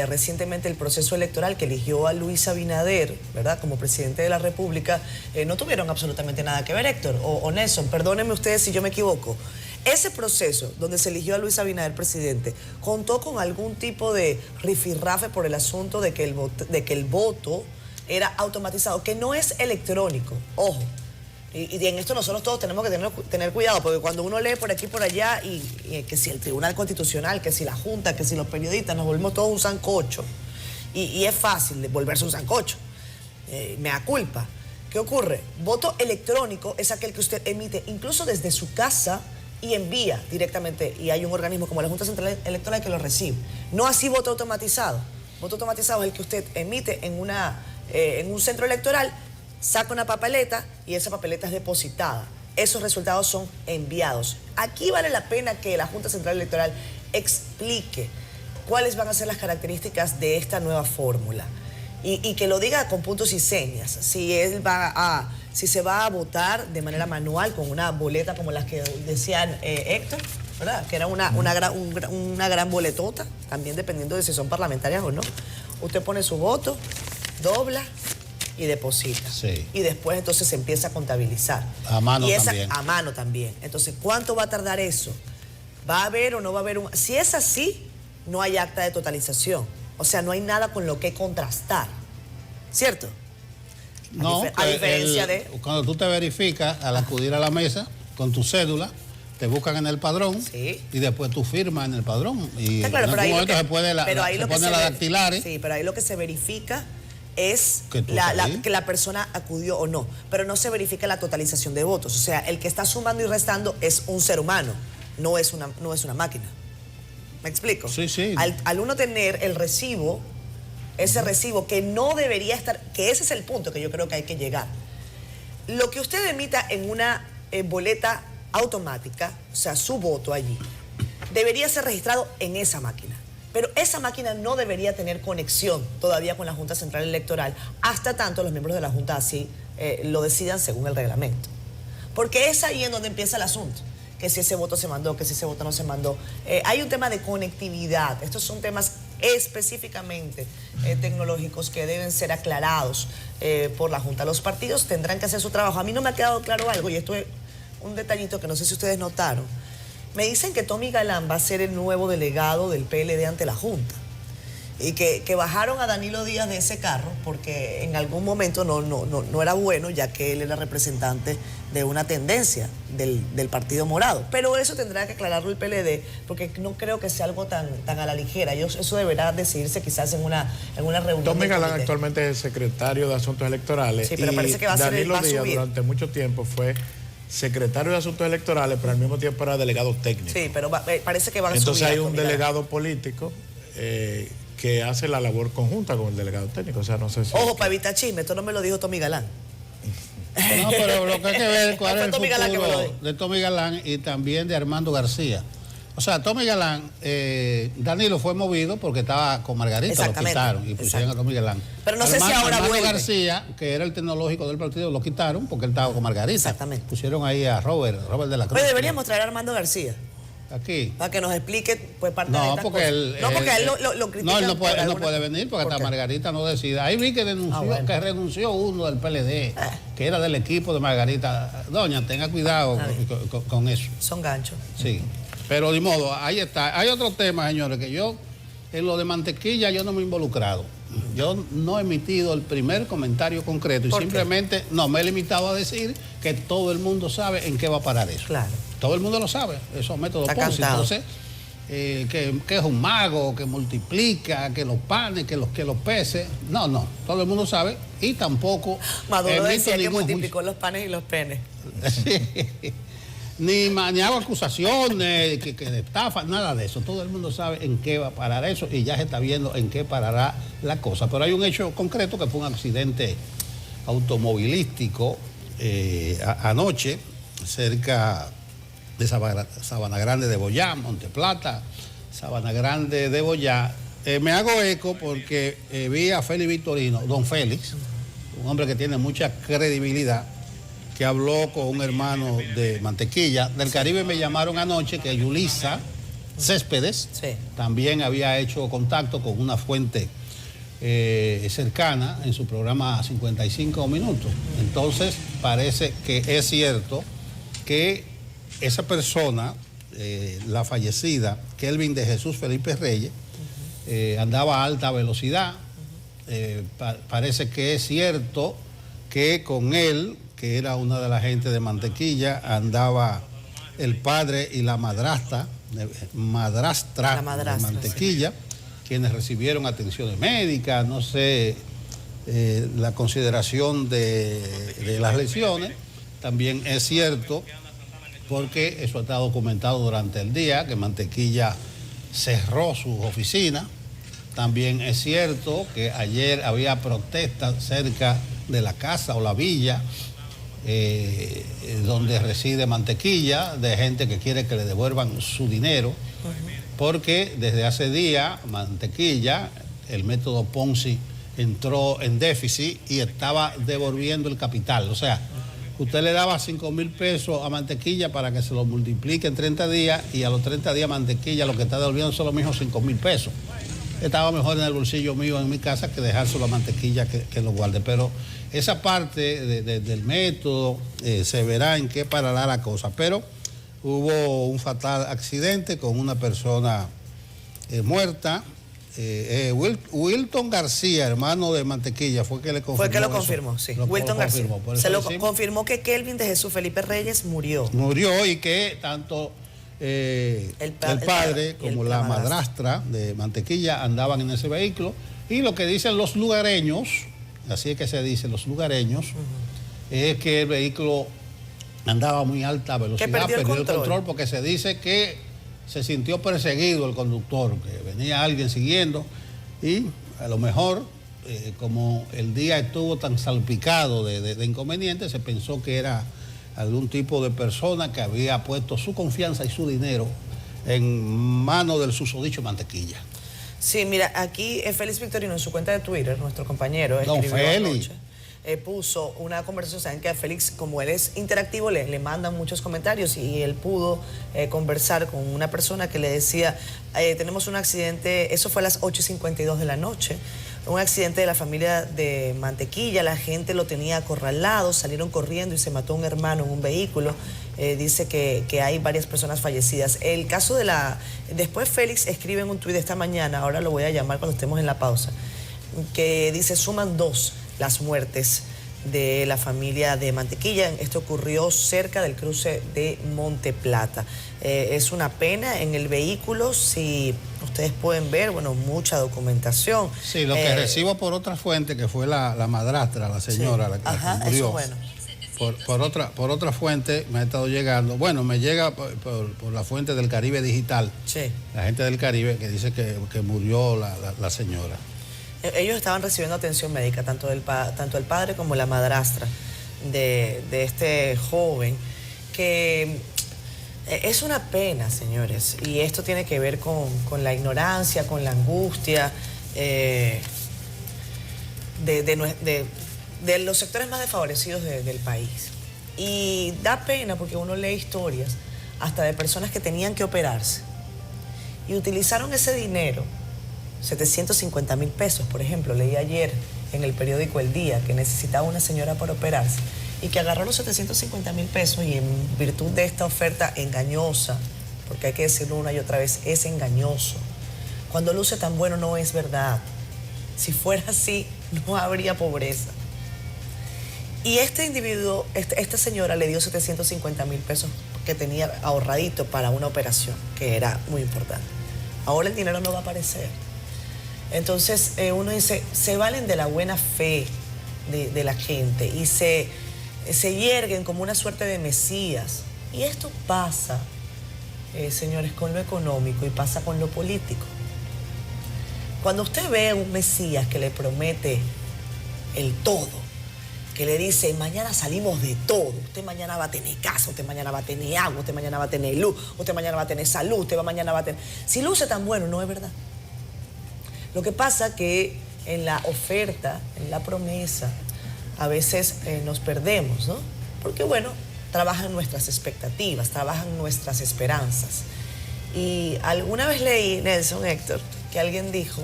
recientemente el proceso electoral que eligió a Luis Abinader, ¿verdad?, como presidente de la República, no tuvieron absolutamente nada que ver, Héctor o Nelson, perdónenme ustedes si yo me equivoco. Ese proceso donde se eligió a Luis Abinader presidente, ¿contó con algún tipo de rifirrafe por el asunto de que el voto era automatizado, que no es electrónico? Ojo. Y en esto nosotros todos tenemos que tener cuidado, porque cuando uno lee por aquí y por allá, y que si el Tribunal Constitucional, que si la Junta, que si los periodistas, nos volvemos todos un sancocho, y es fácil volverse un sancocho, me da culpa. ¿Qué ocurre? Voto electrónico es aquel que usted emite incluso desde su casa y envía directamente, y hay un organismo como la Junta Central Electoral que lo recibe. No así voto automatizado. Voto automatizado es el que usted emite en un centro electoral, saca una papeleta y esa papeleta es depositada. Esos resultados son enviados. Aquí vale la pena que la Junta Central Electoral explique cuáles van a ser las características de esta nueva fórmula y que lo diga con puntos y señas. Si se va a votar de manera manual con una boleta como las que decían Héctor, ¿verdad?, que era una gran boletota, también dependiendo de si son parlamentarias o no. Usted pone su voto, dobla y deposita. Sí. Y después entonces se empieza a contabilizar. A mano también. A mano también. Entonces, ¿cuánto va a tardar eso? ¿Va a haber o no va a haber Si es así, no hay acta de totalización. O sea, no hay nada con lo que contrastar. ¿Cierto? No, a diferencia de... Cuando tú te verificas, al acudir a la mesa con tu cédula, te buscan en el padrón, sí, y después tú firmas en el padrón. Y claro, en algún momento se pone las dactilares. Sí, pero ahí lo que se verifica es que la persona acudió o no, pero no se verifica la totalización de votos. O sea, el que está sumando y restando es un ser humano, no es una máquina. ¿Me explico? Sí, sí. Al uno tener el recibo, ese recibo que no debería estar, que ese es el punto que yo creo que hay que llegar. Lo que usted emita en una boleta automática, o sea, su voto allí, debería ser registrado en esa máquina. Pero esa máquina no debería tener conexión todavía con la Junta Central Electoral, hasta tanto los miembros de la Junta así lo decidan según el reglamento. Porque es ahí en donde empieza el asunto, que si ese voto se mandó, que si ese voto no se mandó. Hay un tema de conectividad. Estos son temas específicamente tecnológicos que deben ser aclarados por la Junta. Los partidos tendrán que hacer su trabajo. A mí no me ha quedado claro algo, y esto es un detallito que no sé si ustedes notaron. Me dicen que Tommy Galán va a ser el nuevo delegado del PLD ante la Junta y que bajaron a Danilo Díaz de ese carro porque en algún momento no era bueno, ya que él era representante de una tendencia del Partido Morado. Pero eso tendrá que aclararlo el PLD, porque no creo que sea algo tan a la ligera. Eso deberá decidirse quizás en una reunión. Tommy Galán actualmente es secretario de Asuntos Electorales. Sí, pero parece que va a ser Danilo va a Díaz subir. Durante mucho tiempo fue secretario de Asuntos Electorales, pero al mismo tiempo era delegado técnico. Sí, pero parece que van a subir. Entonces hay un delegado político que hace la labor conjunta con el delegado técnico. O sea, no sé si... Ojo, para evitar chisme, esto no me lo dijo Tommy Galán. No, pero lo que hay que ver cuál es el Tommy Galán futuro de Tommy Galán y también de Armando García. O sea, Tommy Galán, Danilo fue movido porque estaba con Margarita, lo quitaron y pusieron a Tommy Galán. Pero no sé si ahora Armando vuelve. García, que era el tecnológico del partido, lo quitaron porque él estaba con Margarita. Exactamente. Pusieron ahí a Robert de la Cruz. Oye, deberíamos traer a Armando García. Aquí. Para que nos explique pues parte de No, estas porque cosas. él, No, porque a él lo critican. No, él no puede alguna... venir porque hasta Margarita no decide. Ahí vi que denunció, que renunció uno del PLD, que era del equipo de Margarita. Doña, tenga cuidado con eso. Son ganchos. Sí, pero de modo, ahí está. Hay otro tema, señores, que yo, en lo de mantequilla, yo no me he involucrado. Yo no he emitido el primer comentario concreto y simplemente no me he limitado a decir que todo el mundo sabe en qué va a parar eso. Claro. Todo el mundo lo sabe, esos métodos Ponzi. Entonces, que es un mago, que multiplica, que los panes, que los peces. No, todo el mundo sabe y tampoco Maduro decía que multiplicó los panes y los penes. Ni hago acusaciones, que de estafa, nada de eso. Todo el mundo sabe en qué va a parar eso y ya se está viendo en qué parará la cosa. Pero hay un hecho concreto que fue un accidente automovilístico anoche, cerca de Sabana Grande de Boyá, Monteplata, Sabana Grande de Boyá. Me hago eco porque vi a Félix Victorino, don Félix, un hombre que tiene mucha credibilidad, que habló con un hermano de Mantequilla. Del Caribe me llamaron anoche que Yulisa Céspedes también había hecho contacto con una fuente cercana en su programa 55 Minutos. Entonces parece que es cierto que esa persona, la fallecida, Kelvin de Jesús Felipe Reyes, andaba a alta velocidad. Parece que es cierto que con él, que era una de las gente de Mantequilla, andaba el padre y la madrastra de Mantequilla, quienes recibieron atenciones médicas, no sé, la consideración de las lesiones. También es cierto, porque eso está documentado durante el día, que Mantequilla cerró sus oficinas. También es cierto que ayer había protestas cerca de la casa o la villa donde reside Mantequilla, de gente que quiere que le devuelvan su dinero, porque desde hace días Mantequilla, el método Ponzi, entró en déficit y estaba devolviendo el capital. O sea, usted le daba 5,000 pesos a Mantequilla para que se lo multiplique en 30 días y a los 30 días Mantequilla lo que está devolviendo son los mismos 5,000 pesos. Estaba mejor en el bolsillo mío en mi casa que dejárselo a Mantequilla que lo guarde. Pero esa parte del método se verá en qué parará la cosa. Pero hubo un fatal accidente con una persona muerta. Wilton García, hermano de Mantequilla, fue que le confirmó. Fue que lo confirmó, sí. Wilton García. Se lo confirmó que Kelvin de Jesús Felipe Reyes murió. Murió y que tanto el padre como la madrastra de Mantequilla andaban en ese vehículo. Y lo que dicen los lugareños, así es que se dice, los lugareños, es que el vehículo andaba a muy alta velocidad, perdió el control porque se dice que se sintió perseguido el conductor, que venía alguien siguiendo y a lo mejor, como el día estuvo tan salpicado de inconvenientes, se pensó que era algún tipo de persona que había puesto su confianza y su dinero en manos del susodicho Mantequilla. Sí, mira, aquí Félix Victorino en su cuenta de Twitter, nuestro compañero, Don Félix puso una conversación. Saben que a Félix, como él es interactivo, le mandan muchos comentarios y él pudo conversar con una persona que le decía, tenemos un accidente, eso fue a las 8:52 de la noche, un accidente de la familia de Mantequilla, la gente lo tenía acorralado, salieron corriendo y se mató un hermano en un vehículo. Dice que hay varias personas fallecidas. El caso de después Félix escribe en un tuit esta mañana, ahora lo voy a llamar cuando estemos en la pausa, que dice, suman 2 las muertes de la familia de Mantequilla. Esto ocurrió cerca del cruce de Monteplata. Es una pena. En el vehículo, si ustedes pueden ver, bueno, mucha documentación. Sí, lo que recibo por otra fuente, que fue la madrastra, la señora, sí. la que murió. Eso bueno. por otra fuente me ha estado llegando. Bueno, me llega por la fuente del Caribe Digital. Sí. La gente del Caribe que dice que murió la señora. Ellos estaban recibiendo atención médica, tanto el padre como la madrastra de este joven, que es una pena, señores. Y esto tiene que ver con la ignorancia, con la angustia de los sectores más desfavorecidos del país. Y da pena porque uno lee historias hasta de personas que tenían que operarse y utilizaron ese dinero, 750,000 pesos, por ejemplo. Leí ayer en el periódico El Día que necesitaba una señora para operarse y que agarró los 750,000 pesos y en virtud de esta oferta engañosa, porque hay que decirlo una y otra vez, es engañoso. Cuando luce tan bueno no es verdad. Si fuera así, no habría pobreza. Y este individuo, esta señora le dio 750,000 pesos que tenía ahorradito para una operación, que era muy importante. Ahora el dinero no va a aparecer. Entonces uno dice, se valen de la buena fe de la gente y se yerguen como una suerte de mesías. Y esto pasa, señores, con lo económico y pasa con lo político. Cuando usted ve a un mesías que le promete el todo, que le dice, mañana salimos de todo, usted mañana va a tener casa, usted mañana va a tener agua, usted mañana va a tener luz, usted mañana va a tener salud, mañana va a tener... Si luce tan bueno, no es verdad. Lo que pasa que en la oferta, en la promesa, a veces nos perdemos, ¿no? Porque, bueno, trabajan nuestras expectativas, trabajan nuestras esperanzas. Y alguna vez leí, Nelson, Héctor, que alguien dijo,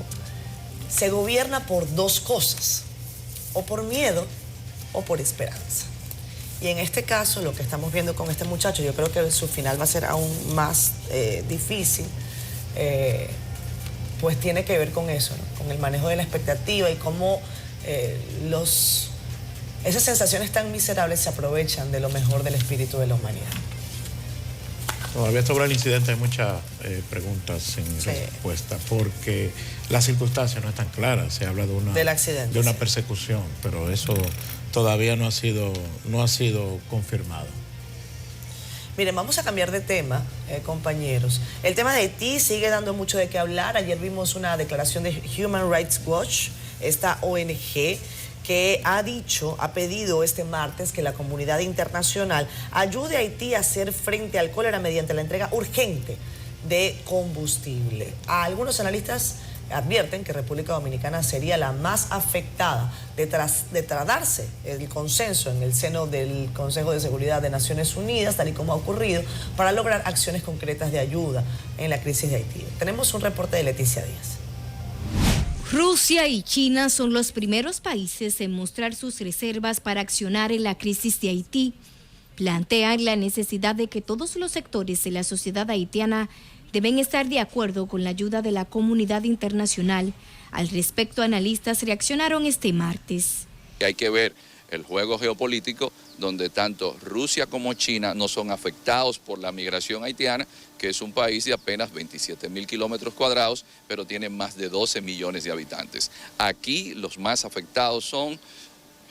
se gobierna por dos cosas, o por miedo o por esperanza. Y en este caso, lo que estamos viendo con este muchacho, yo creo que su final va a ser aún más difícil, pues tiene que ver con eso, ¿no? Con el manejo de la expectativa y cómo esas sensaciones tan miserables se aprovechan de lo mejor del espíritu de la humanidad. Todavía sobre el incidente hay muchas preguntas sin respuesta, porque las circunstancias no están claras. Se habla del accidente, de una persecución, pero eso todavía no ha sido confirmado. Miren, vamos a cambiar de tema, compañeros. El tema de Haití sigue dando mucho de qué hablar. Ayer vimos una declaración de Human Rights Watch, esta ONG, que ha pedido este martes que la comunidad internacional ayude a Haití a hacer frente al cólera mediante la entrega urgente de combustible. Algunos analistas advierten que República Dominicana sería la más afectada de tratarse el consenso en el seno del Consejo de Seguridad de Naciones Unidas, tal y como ha ocurrido, para lograr acciones concretas de ayuda en la crisis de Haití. Tenemos un reporte de Leticia Díaz. Rusia y China son los primeros países en mostrar sus reservas para accionar en la crisis de Haití. Plantean la necesidad de que todos los sectores de la sociedad haitiana deben estar de acuerdo con la ayuda de la comunidad internacional. Al respecto, analistas reaccionaron este martes. Hay que ver el juego geopolítico donde tanto Rusia como China no son afectados por la migración haitiana, que es un país de apenas 27,000 kilómetros cuadrados, pero tiene más de 12 millones de habitantes. Aquí los más afectados son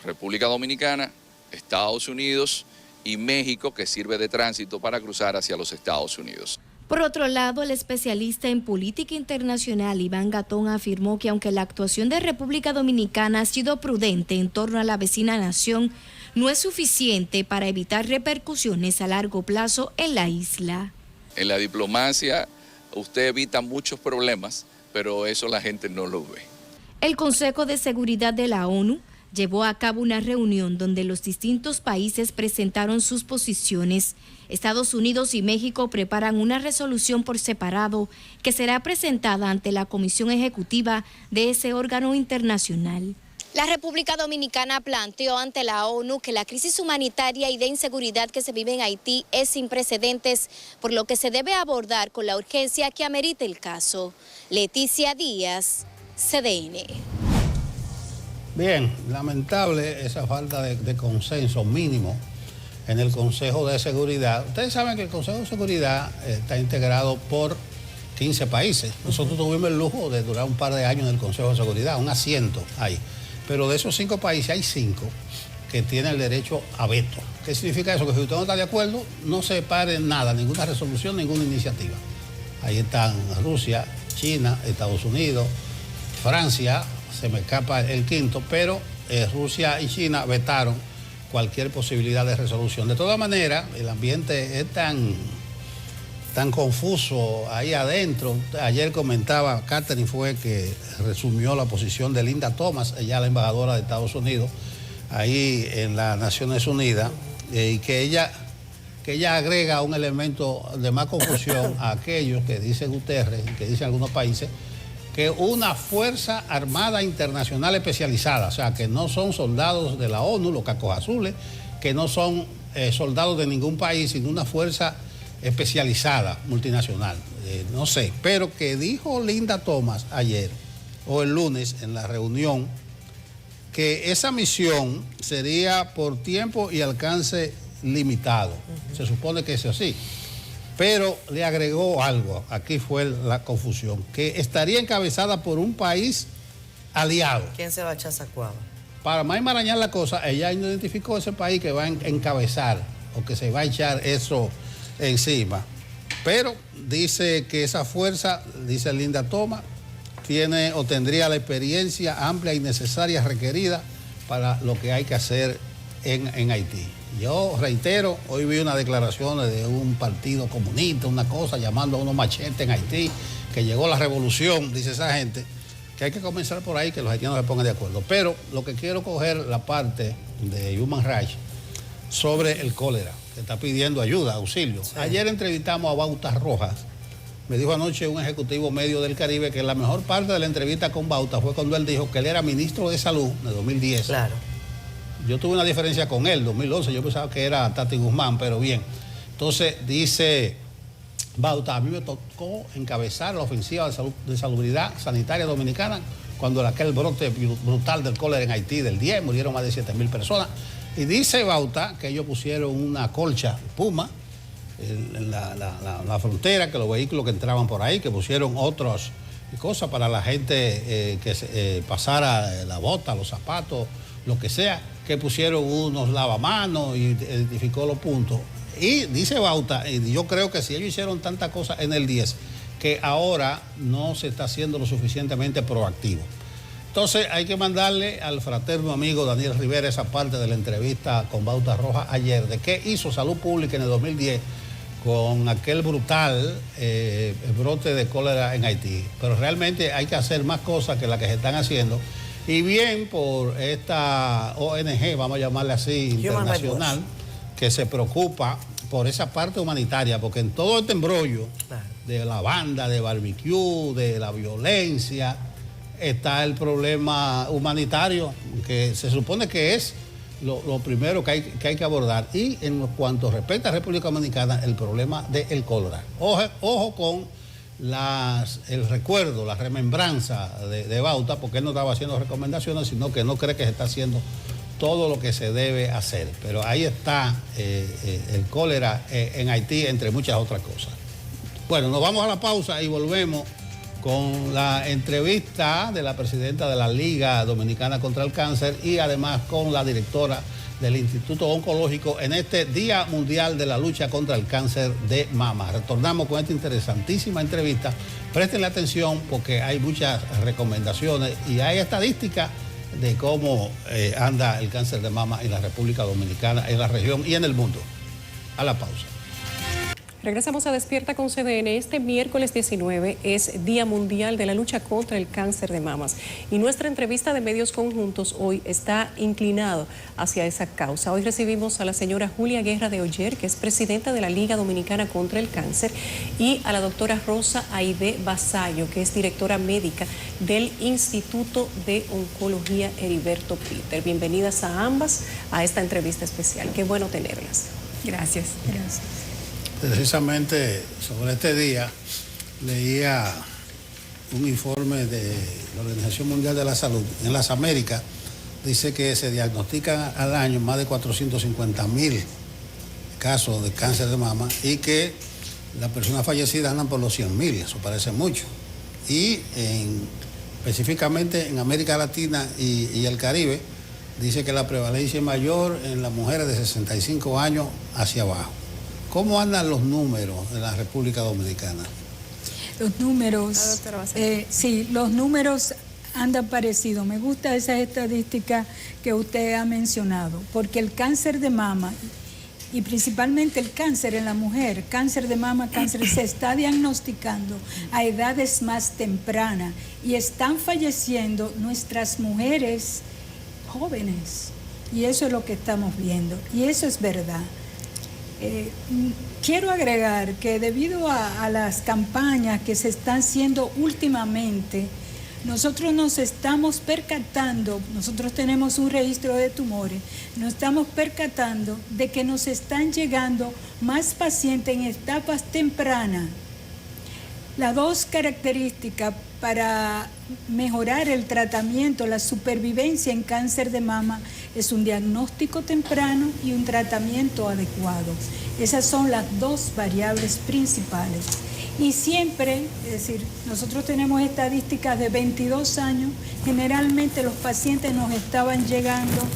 República Dominicana, Estados Unidos y México, que sirve de tránsito para cruzar hacia los Estados Unidos. Por otro lado, el especialista en política internacional Iván Gatón afirmó que aunque la actuación de República Dominicana ha sido prudente en torno a la vecina nación, no es suficiente para evitar repercusiones a largo plazo en la isla. En la diplomacia usted evita muchos problemas, pero eso la gente no lo ve. El Consejo de Seguridad de la ONU llevó a cabo una reunión donde los distintos países presentaron sus posiciones. Estados Unidos y México preparan una resolución por separado que será presentada ante la Comisión Ejecutiva de ese órgano internacional. La República Dominicana planteó ante la ONU que la crisis humanitaria y de inseguridad que se vive en Haití es sin precedentes, por lo que se debe abordar con la urgencia que amerite el caso. Leticia Díaz, CDN. Bien, lamentable esa falta de consenso mínimo en el Consejo de Seguridad. Ustedes saben que el Consejo de Seguridad está integrado por 15 países. Nosotros tuvimos el lujo de durar un par de años en el Consejo de Seguridad, un asiento ahí. Pero de esos 5 países hay 5 que tiene el derecho a veto. ¿Qué significa eso? Que si usted no está de acuerdo, no se pare nada, ninguna resolución, ninguna iniciativa. Ahí están Rusia, China, Estados Unidos, Francia, se me escapa el quinto, pero Rusia y China vetaron cualquier posibilidad de resolución. De todas maneras, el ambiente es tan confuso ahí adentro. Ayer comentaba, Catherine fue que resumió la posición de Linda Thomas, ella la embajadora de Estados Unidos, ahí en las Naciones Unidas, y que ella agrega un elemento de más confusión a aquellos que dice Guterres, que dicen algunos países, que una fuerza armada internacional especializada, o sea, que no son soldados de la ONU, los cacos azules, que no son soldados de ningún país, sino una fuerza especializada, multinacional, no sé, pero que dijo Linda Thomas ayer o el lunes en la reunión que esa misión sería por tiempo y alcance limitado. Se supone que es así, pero le agregó algo, aquí fue la confusión, que estaría encabezada por un país aliado. ¿Quién se va a echar esa cuava? Para más enmarañar la cosa, ella identificó ese país que va a encabezar o que se va a echar eso encima, pero dice que esa fuerza, dice Linda Thomas, tiene o tendría la experiencia amplia y necesaria requerida para lo que hay que hacer en Haití. Yo reitero, hoy vi unas declaraciones de un partido comunista, una cosa, llamando a unos machetes en Haití, que llegó la revolución, dice esa gente, que hay que comenzar por ahí, que los haitianos se pongan de acuerdo. Pero lo que quiero coger la parte de Human Rights sobre el cólera, que está pidiendo ayuda, auxilio. Sí. Ayer entrevistamos a Bauta Rojas. Me dijo anoche un ejecutivo medio del Caribe que la mejor parte de la entrevista con Bauta fue cuando él dijo que él era ministro de Salud de 2010. Claro. Yo tuve una diferencia con él, 2011, yo pensaba que era Tati Guzmán, pero bien. Entonces dice Bauta, a mí me tocó encabezar la ofensiva de salubridad sanitaria dominicana cuando aquel brote brutal del cólera en Haití del 10, murieron más de 7,000 personas. Y dice Bauta que ellos pusieron una colcha Puma en la frontera, que los vehículos que entraban por ahí, que pusieron otras cosas para la gente que pasara la bota, los zapatos, lo que sea, que pusieron unos lavamanos y identificó los puntos. Y dice Bauta, y yo creo que si ellos hicieron tantas cosas en el 10, que ahora no se está haciendo lo suficientemente proactivo. Entonces hay que mandarle al fraterno amigo Daniel Rivera esa parte de la entrevista con Bauta Rojas ayer, de qué hizo Salud Pública en el 2010 con aquel brutal brote de cólera en Haití. Pero realmente hay que hacer más cosas que las que se están haciendo. Y bien por esta ONG, vamos a llamarle así, internacional, que se preocupa por esa parte humanitaria, porque en todo este embrollo de la banda, de barbecue, de la violencia, está el problema humanitario, que se supone que es lo primero que hay que abordar. Y en cuanto respecta a República Dominicana, el problema del cólera. Ojo con el recuerdo, la remembranza de Bauta, porque él no estaba haciendo recomendaciones, sino que no cree que se está haciendo todo lo que se debe hacer. Pero ahí está el cólera en Haití, entre muchas otras cosas. Bueno, nos vamos a la pausa y volvemos con la entrevista de la presidenta de la Liga Dominicana contra el Cáncer y además con la directora del Instituto Oncológico en este Día Mundial de la Lucha contra el Cáncer de Mama. Retornamos con esta interesantísima entrevista. Prestenle atención porque hay muchas recomendaciones y hay estadísticas de cómo anda el cáncer de mama en la República Dominicana, en la región y en el mundo. A la pausa. Regresamos a Despierta con CDN. Este miércoles 19 es Día Mundial de la Lucha contra el Cáncer de Mamas. Y nuestra entrevista de Medios Conjuntos hoy está inclinado hacia esa causa. Hoy recibimos a la señora Julia Guerra de Oller, que es presidenta de la Liga Dominicana contra el Cáncer, y a la doctora Rosa Aide Vasallo, que es directora médica del Instituto de Oncología Heriberto Peter. Bienvenidas a ambas a esta entrevista especial. Qué bueno tenerlas. Gracias. Gracias. Precisamente sobre este día leía un informe de la Organización Mundial de la Salud. En las Américas dice que se diagnostican al año más de 450,000 casos de cáncer de mama y que las personas fallecidas andan por los 100,000, eso parece mucho. Y específicamente en América Latina y el Caribe dice que la prevalencia es mayor en las mujeres de 65 años hacia abajo. ¿Cómo andan los números en la República Dominicana? Los números, sí, los números andan parecidos. Me gusta esa estadística que usted ha mencionado, porque el cáncer de mama y principalmente el cáncer en la mujer, cáncer de mama, cáncer, se está diagnosticando a edades más tempranas y están falleciendo nuestras mujeres jóvenes. Y eso es lo que estamos viendo, y eso es verdad. Quiero agregar que debido a las campañas que se están haciendo últimamente, nosotros nos estamos percatando, nosotros tenemos un registro de tumores, nos estamos percatando de que nos están llegando más pacientes en etapas tempranas. Las dos características para mejorar el tratamiento, la supervivencia en cáncer de mama, es un diagnóstico temprano y un tratamiento adecuado. Esas son las dos variables principales. Y siempre, es decir, nosotros tenemos estadísticas de 22 años, generalmente los pacientes nos estaban llegando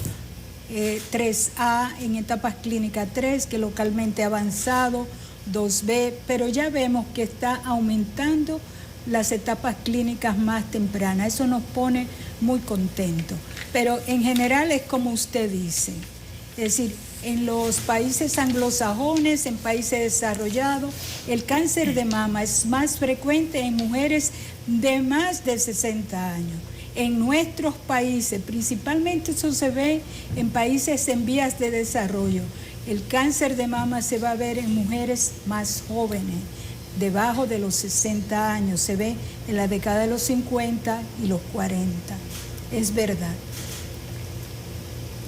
3A en etapas clínicas 3, que localmente avanzado, 2B, pero ya vemos que está aumentando las etapas clínicas más tempranas. Eso nos pone muy contentos. Pero en general es como usted dice, es decir, en los países anglosajones, en países desarrollados, el cáncer de mama es más frecuente en mujeres de más de 60 años. En nuestros países, principalmente eso se ve en países en vías de desarrollo, el cáncer de mama se va a ver en mujeres más jóvenes, debajo de los 60 años, se ve en la década de los 50 y los 40. Es verdad.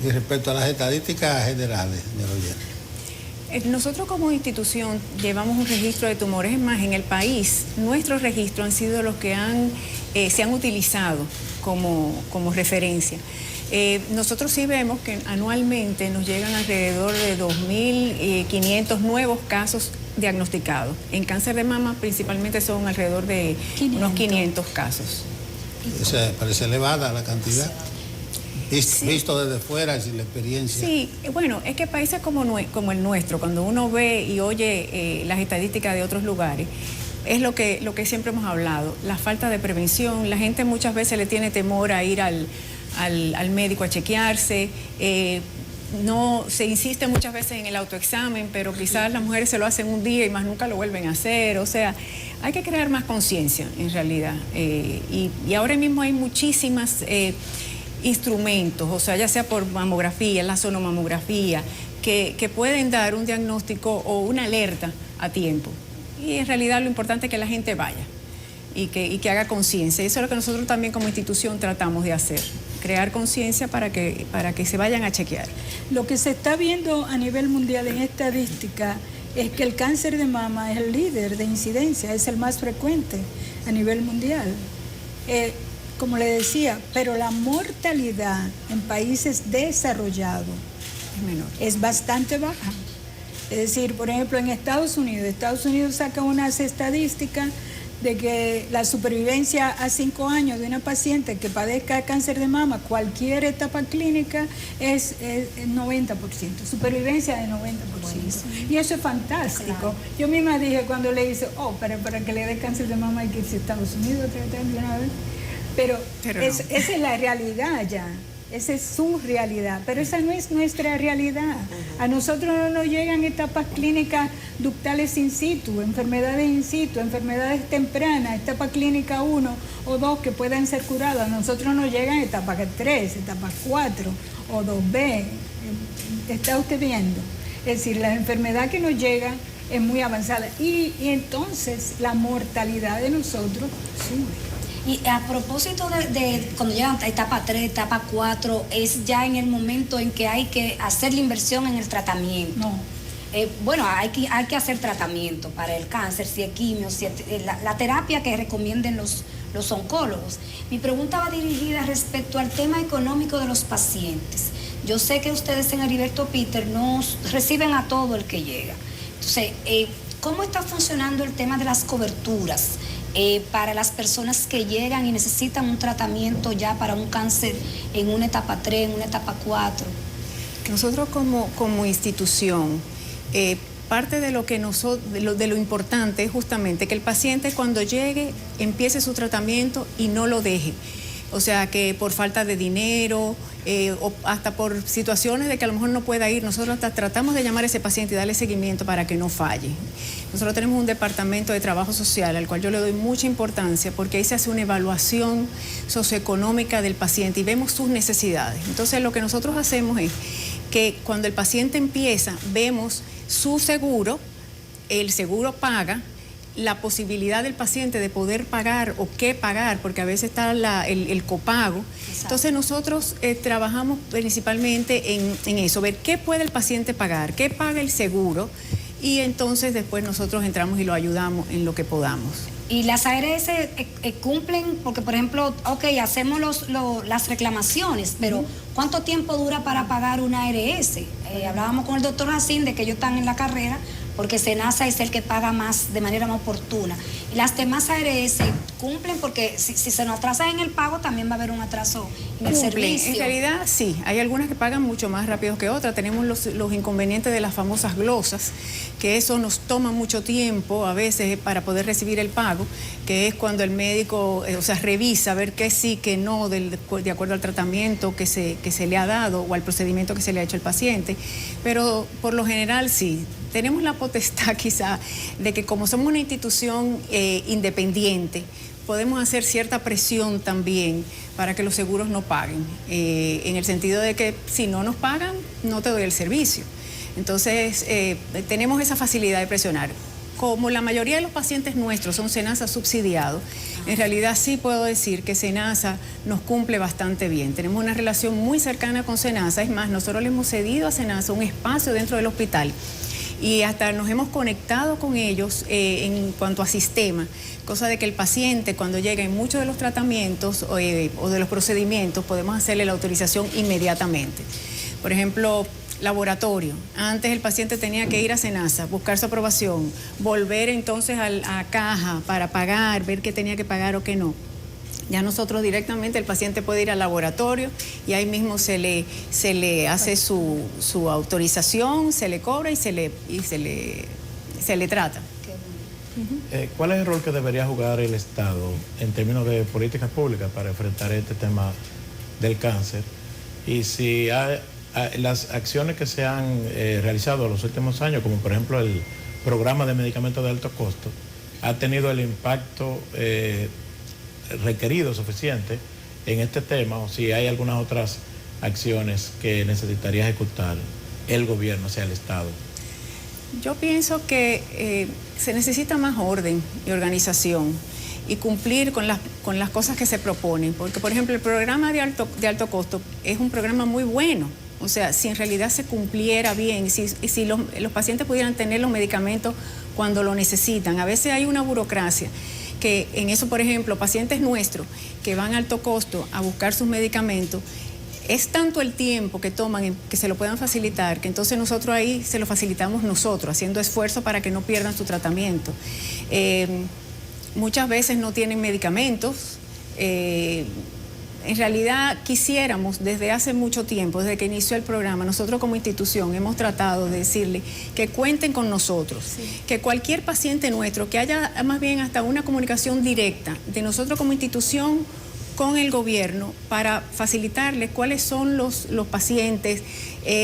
Y respecto a las estadísticas generales, señor Oyer. Nosotros como institución llevamos un registro de tumores. Es más, en el país, nuestros registros han sido los que se han utilizado como referencia. Nosotros sí vemos que anualmente nos llegan alrededor de 2.500 nuevos casos diagnosticados. En cáncer de mama principalmente son alrededor de unos 500 casos. Parece elevada la cantidad. Visto desde fuera y sin la experiencia. Sí, bueno, es que países como el nuestro, cuando uno ve y oye las estadísticas de otros lugares, es lo que siempre hemos hablado, la falta de prevención. La gente muchas veces le tiene temor a ir al médico a chequearse, no se insiste muchas veces en el autoexamen, pero quizás las mujeres se lo hacen un día y más nunca lo vuelven a hacer. O sea, hay que crear más conciencia en realidad. Y ahora mismo hay muchísimas instrumentos, o sea, ya sea por mamografía, la sonomamografía, que pueden dar un diagnóstico o una alerta a tiempo. Y en realidad lo importante es que la gente vaya y que haga conciencia. Eso es lo que nosotros también como institución tratamos de hacer, crear conciencia para que se vayan a chequear. Lo que se está viendo a nivel mundial en estadística es que el cáncer de mama es el líder de incidencia, es el más frecuente a nivel mundial. Como le decía, pero la mortalidad en países desarrollados es bastante baja. Es decir, por ejemplo, en Estados Unidos saca unas estadísticas de que la supervivencia a 5 años de una paciente que padezca cáncer de mama, cualquier etapa clínica, es 90%, supervivencia de 90%. Y eso es fantástico. Claro. Yo misma dije cuando le hice, para que le dé cáncer de mama hay que irse a Estados Unidos a tratar de una vez. Pero esa es la realidad ya, esa es su realidad, pero esa no es nuestra realidad. A nosotros no nos llegan etapas clínicas ductales in situ, enfermedades in situ, enfermedades tempranas, etapa clínica 1 o 2 que puedan ser curadas. A nosotros nos llegan etapas 3, etapas 4 o 2B. ¿Está usted viendo? Es decir, la enfermedad que nos llega es muy avanzada y entonces la mortalidad de nosotros sube. Y a propósito de cuando llegan a etapa 3, etapa 4, es ya en el momento en que hay que hacer la inversión en el tratamiento. No. Bueno, hay que hacer tratamiento para el cáncer, si es quimio, si es, la terapia que recomienden los oncólogos. Mi pregunta va dirigida respecto al tema económico de los pacientes. Yo sé que ustedes en Heriberto Peter nos reciben a todo el que llega. Entonces, ¿cómo está funcionando el tema de las coberturas? para las personas que llegan y necesitan un tratamiento ya para un cáncer en una etapa 3, en una etapa 4? Nosotros como institución, parte de lo importante es justamente que el paciente cuando llegue empiece su tratamiento y no lo deje. O sea, que por falta de dinero o hasta por situaciones de que a lo mejor no pueda ir, nosotros hasta tratamos de llamar a ese paciente y darle seguimiento para que no falle. Nosotros tenemos un departamento de trabajo social al cual yo le doy mucha importancia porque ahí se hace una evaluación socioeconómica del paciente y vemos sus necesidades. Entonces lo que nosotros hacemos es que cuando el paciente empieza, vemos su seguro, el seguro paga, la posibilidad del paciente de poder pagar o qué pagar, porque a veces está el copago. Exacto. Entonces nosotros trabajamos principalmente en eso, ver qué puede el paciente pagar, qué paga el seguro, y entonces después nosotros entramos y lo ayudamos en lo que podamos. ¿Y las ARS cumplen? Porque, por ejemplo, hacemos las reclamaciones, pero ¿cuánto tiempo dura para pagar una ARS? Hablábamos con el doctor Racín de que ellos están en la carrera, porque SENASA es el que paga más de manera más oportuna. Y las demás ARS cumplen, porque si se nos atrasa en el pago, también va a haber un atraso en el servicio. En realidad, sí, hay algunas que pagan mucho más rápido que otras. Tenemos los inconvenientes de las famosas glosas, que eso nos toma mucho tiempo a veces para poder recibir el pago, que es cuando el médico, revisa a ver qué sí, qué no, de acuerdo al tratamiento que se le ha dado o al procedimiento que se le ha hecho al paciente. Pero por lo general, sí. Tenemos la potestad quizá de que como somos una institución independiente, podemos hacer cierta presión también para que los seguros no paguen, en el sentido de que si no nos pagan, no te doy el servicio. Entonces, tenemos esa facilidad de presionar. Como la mayoría de los pacientes nuestros son SENASA subsidiados, en realidad sí puedo decir que SENASA nos cumple bastante bien. Tenemos una relación muy cercana con SENASA, es más, nosotros le hemos cedido a SENASA un espacio dentro del hospital y hasta nos hemos conectado con ellos en cuanto a sistema, cosa de que el paciente cuando llega en muchos de los tratamientos o de los procedimientos podemos hacerle la autorización inmediatamente. Por ejemplo, laboratorio. Antes el paciente tenía que ir a SENASA, buscar su aprobación, volver entonces a caja para pagar, ver qué tenía que pagar o qué no. Ya nosotros directamente el paciente puede ir al laboratorio y ahí mismo se le hace su autorización, se le cobra y se le trata. ¿Cuál es el rol que debería jugar el Estado en términos de políticas públicas para enfrentar este tema del cáncer? Y si hay las acciones que se han realizado en los últimos años, como por ejemplo el programa de medicamentos de alto costo, ha tenido el impacto requerido suficiente en este tema, o si hay algunas otras acciones que necesitaría ejecutar el gobierno, o sea, el Estado. Yo pienso que se necesita más orden y organización y cumplir con las cosas que se proponen, porque por ejemplo el programa de alto costo es un programa muy bueno. O sea, si en realidad se cumpliera bien, si los pacientes pudieran tener los medicamentos cuando lo necesitan. A veces hay una burocracia que en eso, por ejemplo, pacientes nuestros que van a alto costo a buscar sus medicamentos, es tanto el tiempo que toman que se lo puedan facilitar, que entonces nosotros ahí se lo facilitamos nosotros, haciendo esfuerzo para que no pierdan su tratamiento. Muchas veces no tienen medicamentos. En realidad quisiéramos desde hace mucho tiempo, desde que inició el programa, nosotros como institución hemos tratado de decirle que cuenten con nosotros, que cualquier paciente nuestro, que haya más bien hasta una comunicación directa de nosotros como institución con el gobierno para facilitarles cuáles son los pacientes,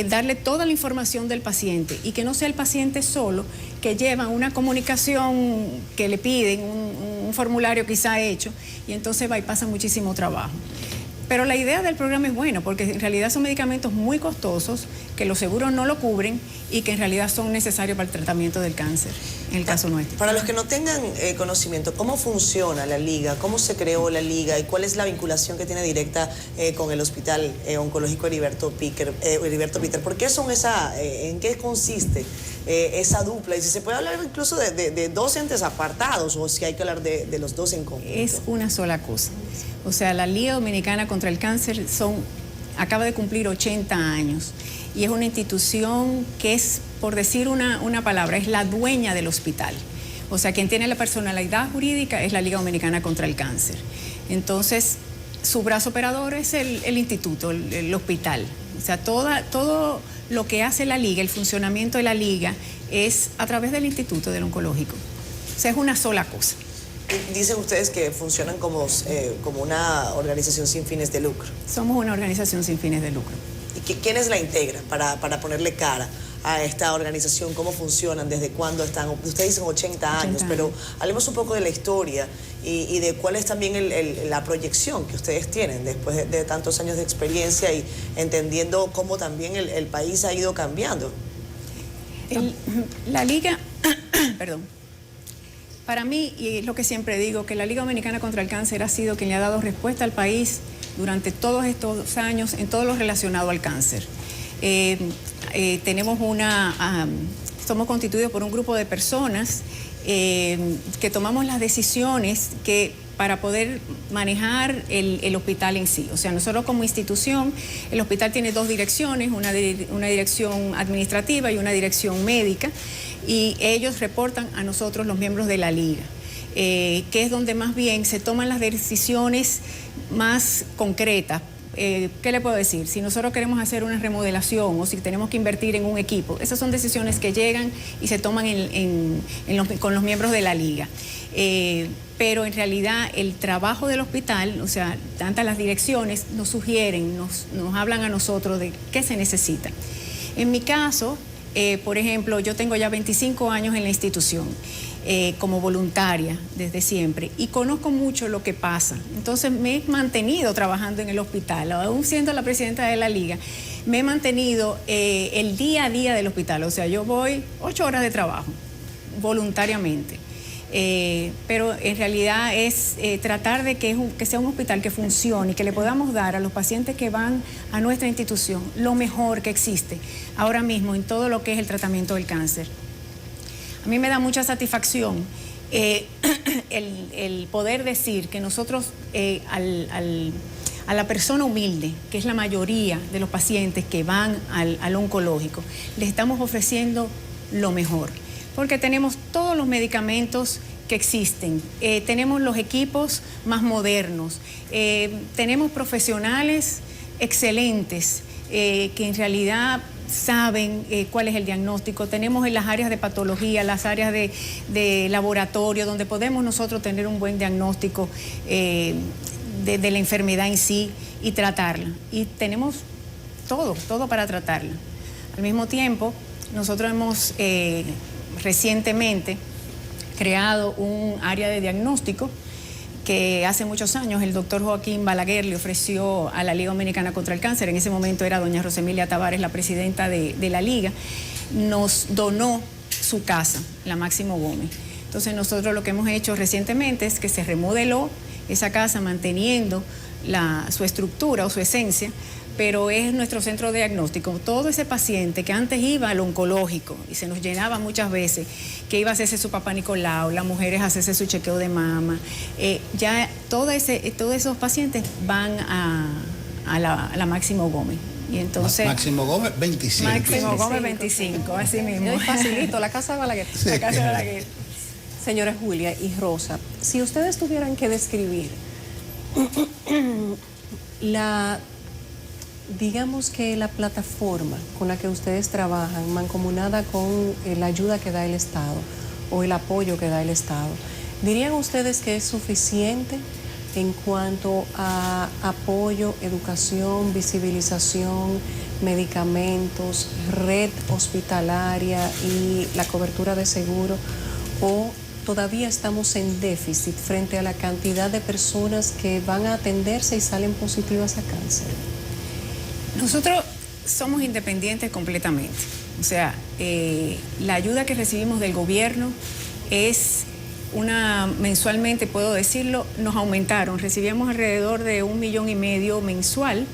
darle toda la información del paciente y que no sea el paciente solo que lleva una comunicación que le piden, un formulario quizá hecho, y entonces va y pasa muchísimo trabajo. Pero la idea del programa es buena porque en realidad son medicamentos muy costosos que los seguros no lo cubren y que en realidad son necesarios para el tratamiento del cáncer, en el caso nuestro. Para los que no tengan conocimiento, ¿cómo funciona la liga? ¿Cómo se creó la liga? ¿Y cuál es la vinculación que tiene directa con el Hospital Oncológico Heriberto Piquer? ¿Por qué son en qué consiste esa dupla? Y si se puede hablar incluso de dos entes apartados o si hay que hablar de los dos en conjunto. Es una sola cosa. O sea, la Liga Dominicana contra el Cáncer acaba de cumplir 80 años y es una institución que es, por decir una palabra, es la dueña del hospital. O sea, quien tiene la personalidad jurídica es la Liga Dominicana contra el Cáncer. Entonces, su brazo operador es el instituto, el hospital. O sea, todo lo que hace la Liga, el funcionamiento de la Liga, es a través del instituto del oncológico. O sea, es una sola cosa. Dicen ustedes que funcionan como una organización sin fines de lucro. Somos una organización sin fines de lucro. ¿Y quiénes la integran para ponerle cara a esta organización? ¿Cómo funcionan? ¿Desde cuándo están? Ustedes dicen 80 años, pero hablemos un poco de la historia y de cuál es también la proyección que ustedes tienen después de tantos años de experiencia y entendiendo cómo también el país ha ido cambiando. La Liga, perdón. Para mí, y es lo que siempre digo, que la Liga Dominicana contra el Cáncer ha sido quien le ha dado respuesta al país durante todos estos años en todo lo relacionado al cáncer. Somos constituidos por un grupo de personas que tomamos las decisiones para poder manejar el hospital en sí. O sea, nosotros como institución, el hospital tiene dos direcciones, una dirección administrativa y una dirección médica, y ellos reportan a nosotros, los miembros de la Liga, que es donde más bien se toman las decisiones más concretas. ¿Qué le puedo decir? Si nosotros queremos hacer una remodelación o si tenemos que invertir en un equipo, esas son decisiones que llegan y se toman con los miembros de la Liga. Pero en realidad el trabajo del hospital, o sea, tantas las direcciones nos sugieren, nos hablan a nosotros de qué se necesita. En mi caso, por ejemplo, yo tengo ya 25 años en la institución. Como voluntaria desde siempre y conozco mucho lo que pasa. Entonces me he mantenido trabajando en el hospital, aún siendo la presidenta de la Liga, me he mantenido el día a día del hospital. O sea, yo voy 8 horas de trabajo voluntariamente. Pero en realidad es tratar de que sea un hospital que funcione y que le podamos dar a los pacientes que van a nuestra institución lo mejor que existe ahora mismo en todo lo que es el tratamiento del cáncer. A mí me da mucha satisfacción el poder decir que nosotros a la persona humilde, que es la mayoría de los pacientes que van al oncológico, les estamos ofreciendo lo mejor, porque tenemos todos los medicamentos que existen, tenemos los equipos más modernos, tenemos profesionales excelentes que en realidad saben cuál es el diagnóstico. Tenemos en las áreas de patología, las áreas de laboratorio, donde podemos nosotros tener un buen diagnóstico de la enfermedad en sí y tratarla. Y tenemos todo para tratarla. Al mismo tiempo, nosotros hemos recientemente creado un área de diagnóstico que hace muchos años el doctor Joaquín Balaguer le ofreció a la Liga Dominicana contra el Cáncer. En ese momento era doña Rosemilia Tavares, la presidenta de la Liga. Nos donó su casa, la Máximo Gómez. Entonces nosotros lo que hemos hecho recientemente es que se remodeló esa casa manteniendo su estructura o su esencia, pero es nuestro centro de diagnóstico. Todo ese paciente que antes iba al oncológico y se nos llenaba muchas veces, que iba a hacerse su papá Nicolau, las mujeres a hacerse su chequeo de mama, ya todos esos pacientes van a la Máximo Gómez. Y entonces, Máximo Gómez 25. Máximo Gómez 25, así mismo. Es facilito, la casa de Balaguer. Sí. La casa de Balaguer. Señora Julia y Rosa, si ustedes tuvieran que describir digamos que la plataforma con la que ustedes trabajan, mancomunada con la ayuda que da el Estado o el apoyo que da el Estado, ¿dirían ustedes que es suficiente en cuanto a apoyo, educación, visibilización, medicamentos, red hospitalaria y la cobertura de seguro? ¿O todavía estamos en déficit frente a la cantidad de personas que van a atenderse y salen positivas a cáncer? Nosotros somos independientes completamente. O sea, la ayuda que recibimos del gobierno es mensualmente, puedo decirlo, nos aumentaron. Recibíamos alrededor de 1,5 millones mensual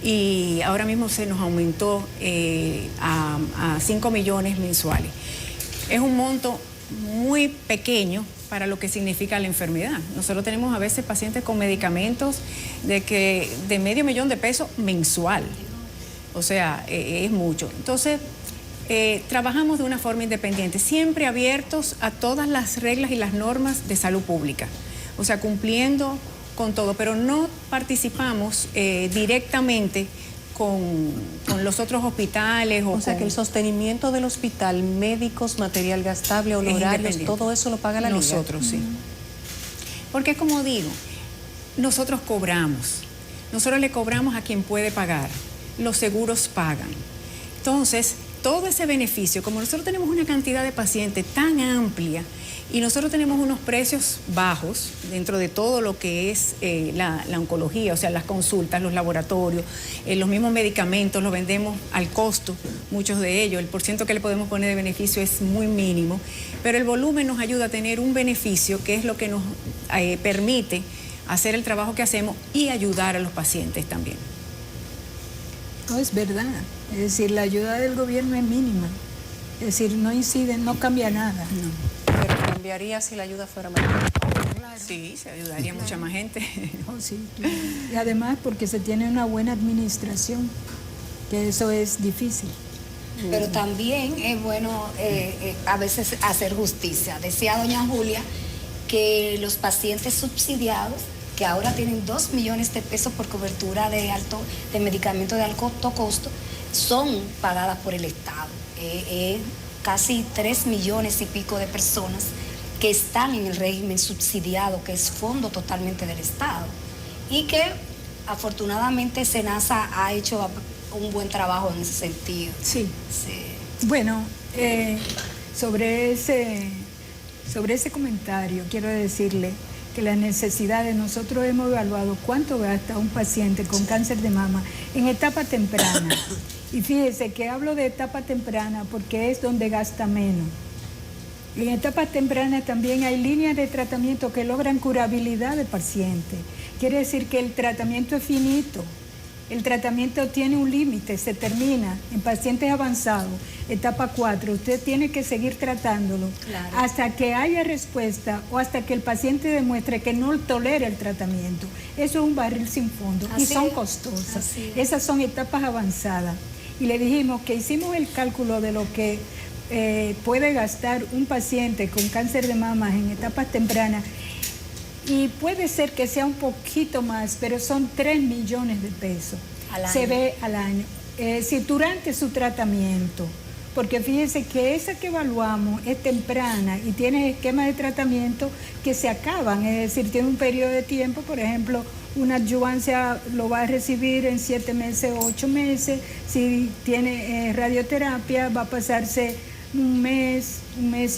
y ahora mismo se nos aumentó a 5 millones mensuales. Es un monto muy pequeño para lo que significa la enfermedad. Nosotros tenemos a veces pacientes con medicamentos de $500,000 mensual. O sea, es mucho. Entonces, trabajamos de una forma independiente, siempre abiertos a todas las reglas y las normas de salud pública, o sea, cumpliendo con todo, pero no participamos directamente con los otros hospitales. O sea, que el sostenimiento del hospital, médicos, material gastable, honorarios, todo eso lo paga la Liga. Nosotros, sí. Porque como digo, nosotros cobramos, nosotros le cobramos a quien puede pagar, los seguros pagan. Entonces, todo ese beneficio, como nosotros tenemos una cantidad de pacientes tan amplia y nosotros tenemos unos precios bajos dentro de todo lo que es la oncología, o sea, las consultas, los laboratorios, los mismos medicamentos los vendemos al costo, muchos de ellos, el porciento que le podemos poner de beneficio es muy mínimo, pero el volumen nos ayuda a tener un beneficio que es lo que nos permite hacer el trabajo que hacemos y ayudar a los pacientes también. No, es verdad. Es decir, la ayuda del gobierno es mínima. Es decir, no incide, no cambia nada. No. Pero cambiaría si la ayuda fuera mayor. Claro. Sí, se ayudaría mucha más gente. Oh, sí, claro. Y además porque se tiene una buena administración, que eso es difícil. Pero también es bueno a veces hacer justicia. Decía doña Julia que los pacientes subsidiados, que ahora tienen 2 millones de pesos por cobertura de medicamentos de alto costo, son pagadas por el Estado. Casi 3 millones y pico de personas que están en el régimen subsidiado, que es fondo totalmente del Estado, y que afortunadamente SENASA ha hecho un buen trabajo en ese sentido. Sí. Sí. Bueno, sobre ese comentario quiero decirle que las necesidades, nosotros hemos evaluado cuánto gasta un paciente con cáncer de mama en etapa temprana. Y fíjese que hablo de etapa temprana porque es donde gasta menos. Y en etapas tempranas también hay líneas de tratamiento que logran curabilidad del paciente. Quiere decir que el tratamiento es finito. El tratamiento tiene un límite, se termina. En pacientes avanzados, etapa 4, usted tiene que seguir tratándolo hasta que haya respuesta o hasta que el paciente demuestre que no tolera el tratamiento. Eso es un barril sin fondo y son costosas. Esas son etapas avanzadas. Y le dijimos que hicimos el cálculo de lo que puede gastar un paciente con cáncer de mama en etapas tempranas. Y puede ser que sea un poquito más, pero son 3 millones de pesos. Se ve al año. Si durante su tratamiento, porque fíjense que esa que evaluamos es temprana y tiene esquemas de tratamiento que se acaban, es decir, tiene un periodo de tiempo, por ejemplo, una adyuvancia lo va a recibir en 7 meses o 8 meses, si tiene radioterapia va a pasarse un mes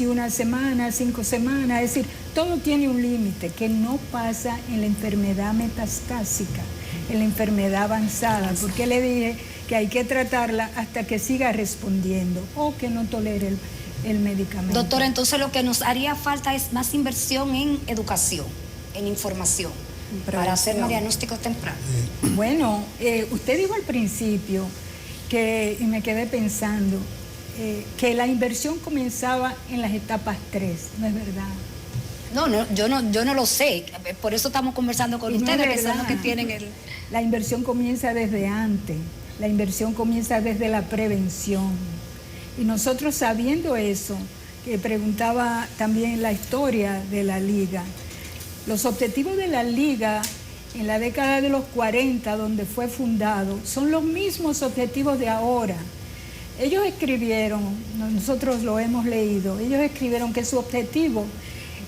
y una semana, 5 semanas, es decir, todo tiene un límite que no pasa en la enfermedad metastásica, en la enfermedad avanzada, porque le dije que hay que tratarla hasta que siga respondiendo o que no tolere el medicamento. Doctora, entonces lo que nos haría falta es más inversión en educación, en información, para hacer más diagnósticos tempranos. Bueno, usted dijo al principio y me quedé pensando, que la inversión comenzaba en las etapas 3, ¿no es verdad? No, yo no lo sé, por eso estamos conversando con ustedes, que son los que tienen La inversión comienza desde antes, la inversión comienza desde la prevención. Y nosotros sabiendo eso, que preguntaba también la historia de la Liga, los objetivos de la Liga en la década de los 40, donde fue fundado, son los mismos objetivos de ahora. Ellos escribieron, nosotros lo hemos leído, ellos escribieron que su objetivo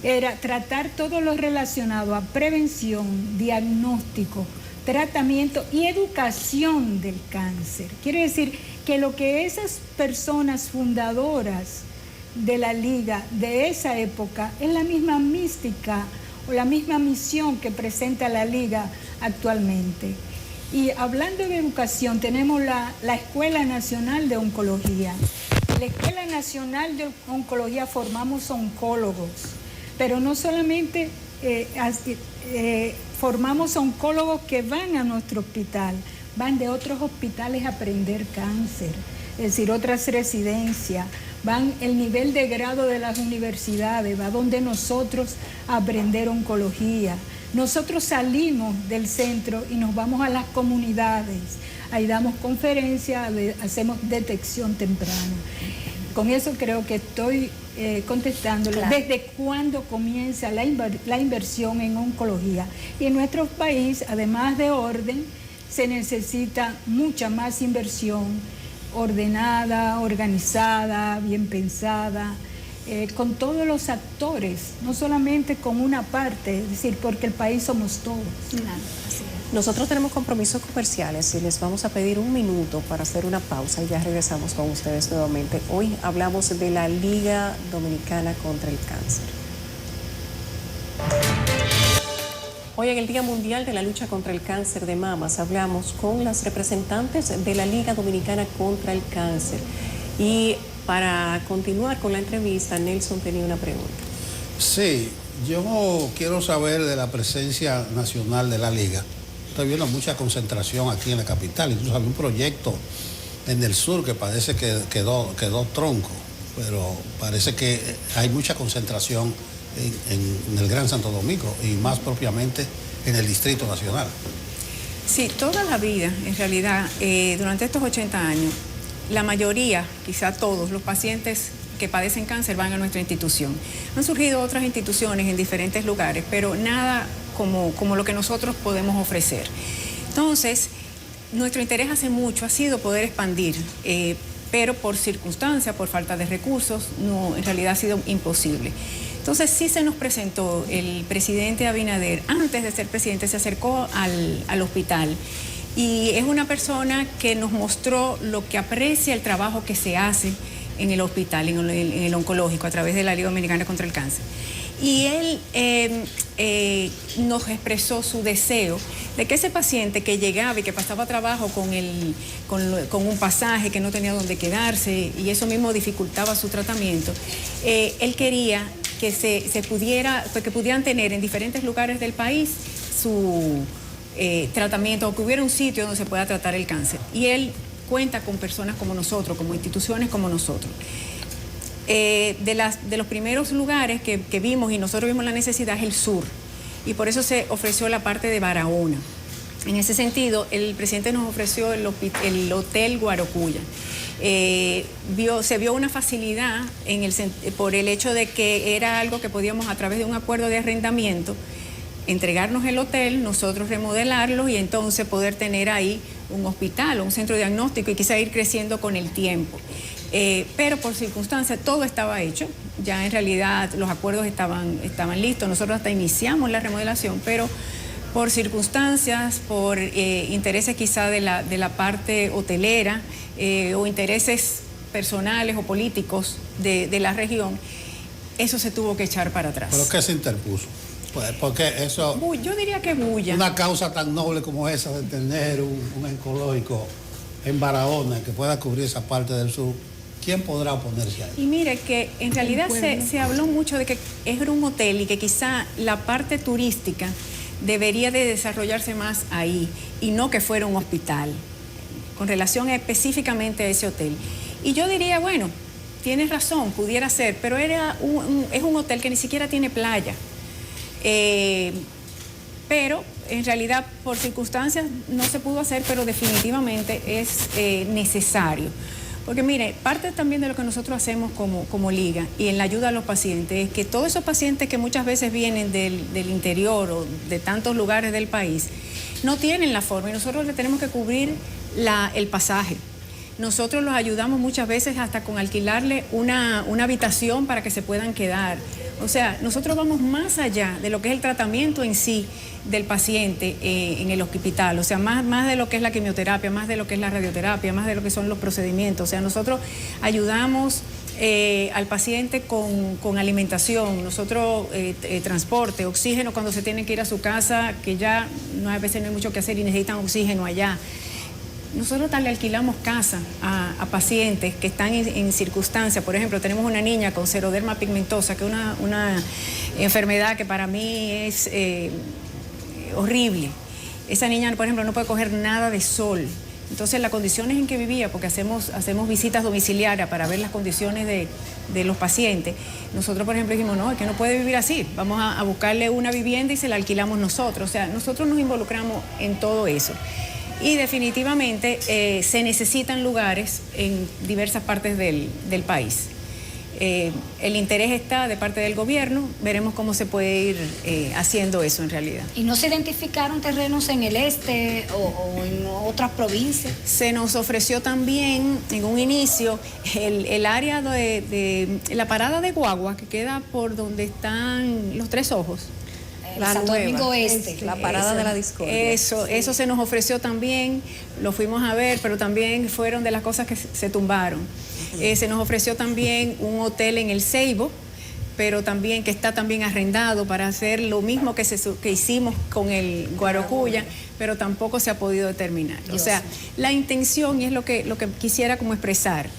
era tratar todo lo relacionado a prevención, diagnóstico, tratamiento y educación del cáncer. Quiere decir que lo que esas personas fundadoras de la Liga de esa época es la misma mística o la misma misión que presenta la Liga actualmente. Y hablando de educación, tenemos la Escuela Nacional de Oncología. En la Escuela Nacional de Oncología formamos oncólogos, pero no solamente formamos oncólogos que van a nuestro hospital, van de otros hospitales a aprender cáncer, es decir, otras residencias, van el nivel de grado de las universidades, va donde nosotros a aprender oncología. Nosotros salimos del centro y nos vamos a las comunidades ahí damos conferencias, hacemos detección temprana. Con eso creo que estoy contestándolo. Claro. ¿Desde cuándo comienza la inversión en oncología? Y en nuestro país, además de orden, se necesita mucha más inversión ordenada, organizada, bien pensada, con todos los actores, no solamente con una parte, es decir, porque el país somos todos. Claro, así es. Nosotros tenemos compromisos comerciales y les vamos a pedir un minuto para hacer una pausa y ya regresamos con ustedes nuevamente. Hoy hablamos de la Liga Dominicana contra el Cáncer. Hoy en el Día Mundial de la Lucha contra el Cáncer de Mamas hablamos con las representantes de la Liga Dominicana contra el Cáncer. Y para continuar con la entrevista, Nelson tenía una pregunta. Sí, yo quiero saber de la presencia nacional de la Liga. Estoy viendo mucha concentración aquí en la capital, incluso había un proyecto en el sur que parece que quedó tronco, pero parece que hay mucha concentración en el Gran Santo Domingo y más propiamente en el Distrito Nacional. Sí, toda la vida, en realidad, durante estos 80 años, la mayoría, quizá todos, los pacientes que padecen cáncer van a nuestra institución. Han surgido otras instituciones en diferentes lugares, pero nada como lo que nosotros podemos ofrecer. Entonces, nuestro interés hace mucho ha sido poder expandir, pero por circunstancias, por falta de recursos, no, en realidad ha sido imposible. Entonces sí se nos presentó el presidente Abinader, antes de ser presidente se acercó al hospital y es una persona que nos mostró lo que aprecia el trabajo que se hace en el hospital, en el oncológico, a través de la Liga Dominicana contra el Cáncer. Y él nos expresó su deseo de que ese paciente que llegaba y que pasaba trabajo con un pasaje, que no tenía dónde quedarse y eso mismo dificultaba su tratamiento, él quería que que pudieran tener en diferentes lugares del país su tratamiento, o que hubiera un sitio donde se pueda tratar el cáncer. Y él cuenta con personas como nosotros, como instituciones como nosotros. De los primeros lugares que vimos y nosotros vimos la necesidad es el sur, y por eso se ofreció la parte de Barahona. En ese sentido, el presidente nos ofreció el Hotel Guarocuya. Se vio una facilidad por el hecho de que era algo que podíamos, a través de un acuerdo de arrendamiento, entregarnos el hotel, nosotros remodelarlo y entonces poder tener ahí un hospital o un centro de diagnóstico y quizá ir creciendo con el tiempo. Pero por circunstancias todo estaba hecho, ya en realidad los acuerdos estaban listos, nosotros hasta iniciamos la remodelación, pero por circunstancias, por intereses quizá de la parte hotelera o intereses personales o políticos de la región, eso se tuvo que echar para atrás. ¿Pero qué se interpuso? Pues porque eso... Yo diría que bulla. Una causa tan noble como esa de tener un oncológico en Barahona que pueda cubrir esa parte del sur, ¿quién podrá oponerse a eso? Y mire que en realidad se habló mucho de que es un hotel y que quizá la parte turística debería de desarrollarse más ahí y no que fuera un hospital, con relación específicamente a ese hotel. Y yo diría, bueno, tienes razón, pudiera ser, pero es un hotel que ni siquiera tiene playa. Pero en realidad por circunstancias no se pudo hacer, pero definitivamente es necesario. Porque mire, parte también de lo que nosotros hacemos como liga y en la ayuda a los pacientes es que todos esos pacientes que muchas veces vienen del interior o de tantos lugares del país no tienen la forma y nosotros le tenemos que cubrir el pasaje. Nosotros los ayudamos muchas veces hasta con alquilarle una habitación para que se puedan quedar. O sea, nosotros vamos más allá de lo que es el tratamiento en sí del paciente en el hospital. O sea, más de lo que es la quimioterapia, más de lo que es la radioterapia, más de lo que son los procedimientos. O sea, nosotros ayudamos al paciente con alimentación, nosotros transporte, oxígeno cuando se tienen que ir a su casa, que ya a veces no hay mucho que hacer y necesitan oxígeno allá. Nosotros le alquilamos casa a pacientes que están en circunstancias. Por ejemplo, tenemos una niña con xeroderma pigmentosa, que es una enfermedad que para mí es horrible. Esa niña, por ejemplo, no puede coger nada de sol. Entonces, las condiciones en que vivía, porque hacemos visitas domiciliarias para ver las condiciones de los pacientes, nosotros, por ejemplo, dijimos, no, es que no puede vivir así. Vamos a buscarle una vivienda y se la alquilamos nosotros. O sea, nosotros nos involucramos en todo eso. Y definitivamente se necesitan lugares en diversas partes del país. El interés está de parte del gobierno, veremos cómo se puede ir haciendo eso en realidad. ¿Y no se identificaron terrenos en el este o en otras provincias? Se nos ofreció también en un inicio el área de la parada de guagua que queda por donde están los Tres Ojos. Santo Domingo Este. La parada de la Discordia. Eso se nos ofreció también, lo fuimos a ver, pero también fueron de las cosas que se tumbaron. Se nos ofreció también un hotel en el Ceibo, pero también que está también arrendado para hacer lo mismo que hicimos con el Guarocuya, pero tampoco se ha podido determinar. O sea, la intención, y es lo que quisiera como expresar,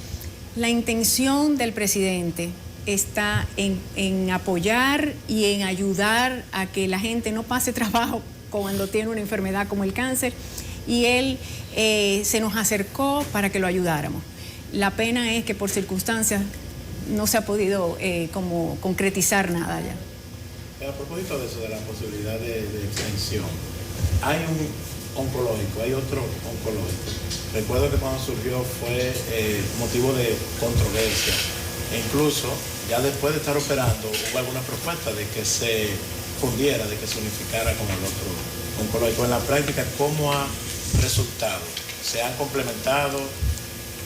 la intención del presidente está en apoyar y en ayudar a que la gente no pase trabajo cuando tiene una enfermedad como el cáncer, y él se nos acercó para que lo ayudáramos. La pena es que por circunstancias no se ha podido como concretizar nada ya. Pero a propósito de eso, de la posibilidad de extensión, hay un oncológico, hay otro oncológico. Recuerdo que cuando surgió fue motivo de controversia. E incluso, ya después de estar operando, hubo alguna propuesta de que se fundiera, de que se unificara con el otro oncológico. En la práctica, ¿cómo ha resultado? ¿Se han complementado?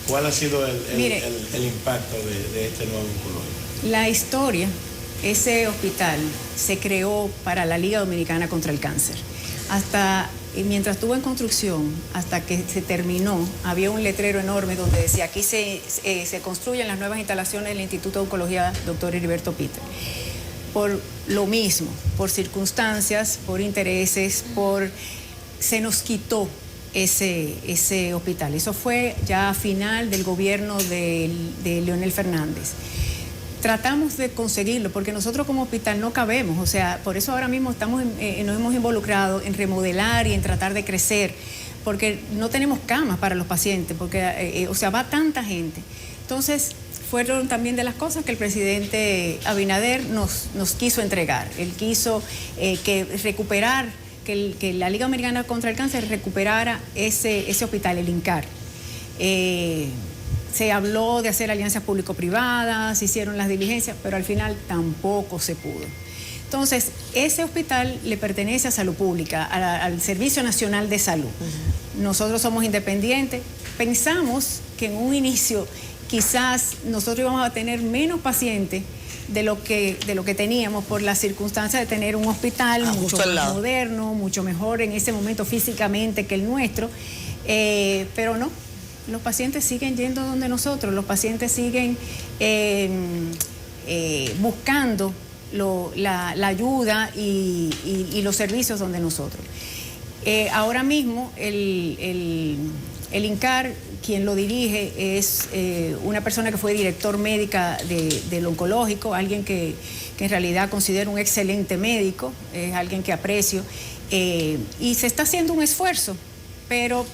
¿Cuál ha sido el impacto de este nuevo oncológico? La historia, ese hospital se creó para la Liga Dominicana contra el Cáncer. Mientras estuvo en construcción, hasta que se terminó, había un letrero enorme donde decía: aquí se construyen las nuevas instalaciones del Instituto de Oncología Dr. Heriberto Peter. Por lo mismo, por circunstancias, por intereses, se nos quitó ese hospital. Eso fue ya a final del gobierno de Leonel Fernández. Tratamos de conseguirlo porque nosotros como hospital no cabemos, o sea, por eso ahora mismo nos hemos involucrado en remodelar y en tratar de crecer, porque no tenemos camas para los pacientes, porque va tanta gente. Entonces, fueron también de las cosas que el presidente Abinader nos quiso entregar. Él quiso recuperar, que la Liga Dominicana contra el Cáncer recuperara ese hospital, el INCAR. Se habló de hacer alianzas público-privadas, se hicieron las diligencias, pero al final tampoco se pudo. Entonces, ese hospital le pertenece a Salud Pública, al Servicio Nacional de Salud. Nosotros somos independientes. Pensamos que en un inicio quizás nosotros íbamos a tener menos pacientes de lo que teníamos por la circunstancia de tener un hospital mucho más moderno, mucho mejor en ese momento físicamente que el nuestro, pero no. Los pacientes siguen yendo donde nosotros, los pacientes siguen buscando la ayuda y los servicios donde nosotros. Ahora mismo el INCAR, quien lo dirige, es una persona que fue director médica del oncológico, alguien que en realidad considero un excelente médico, es alguien que aprecio, y se está haciendo un esfuerzo, pero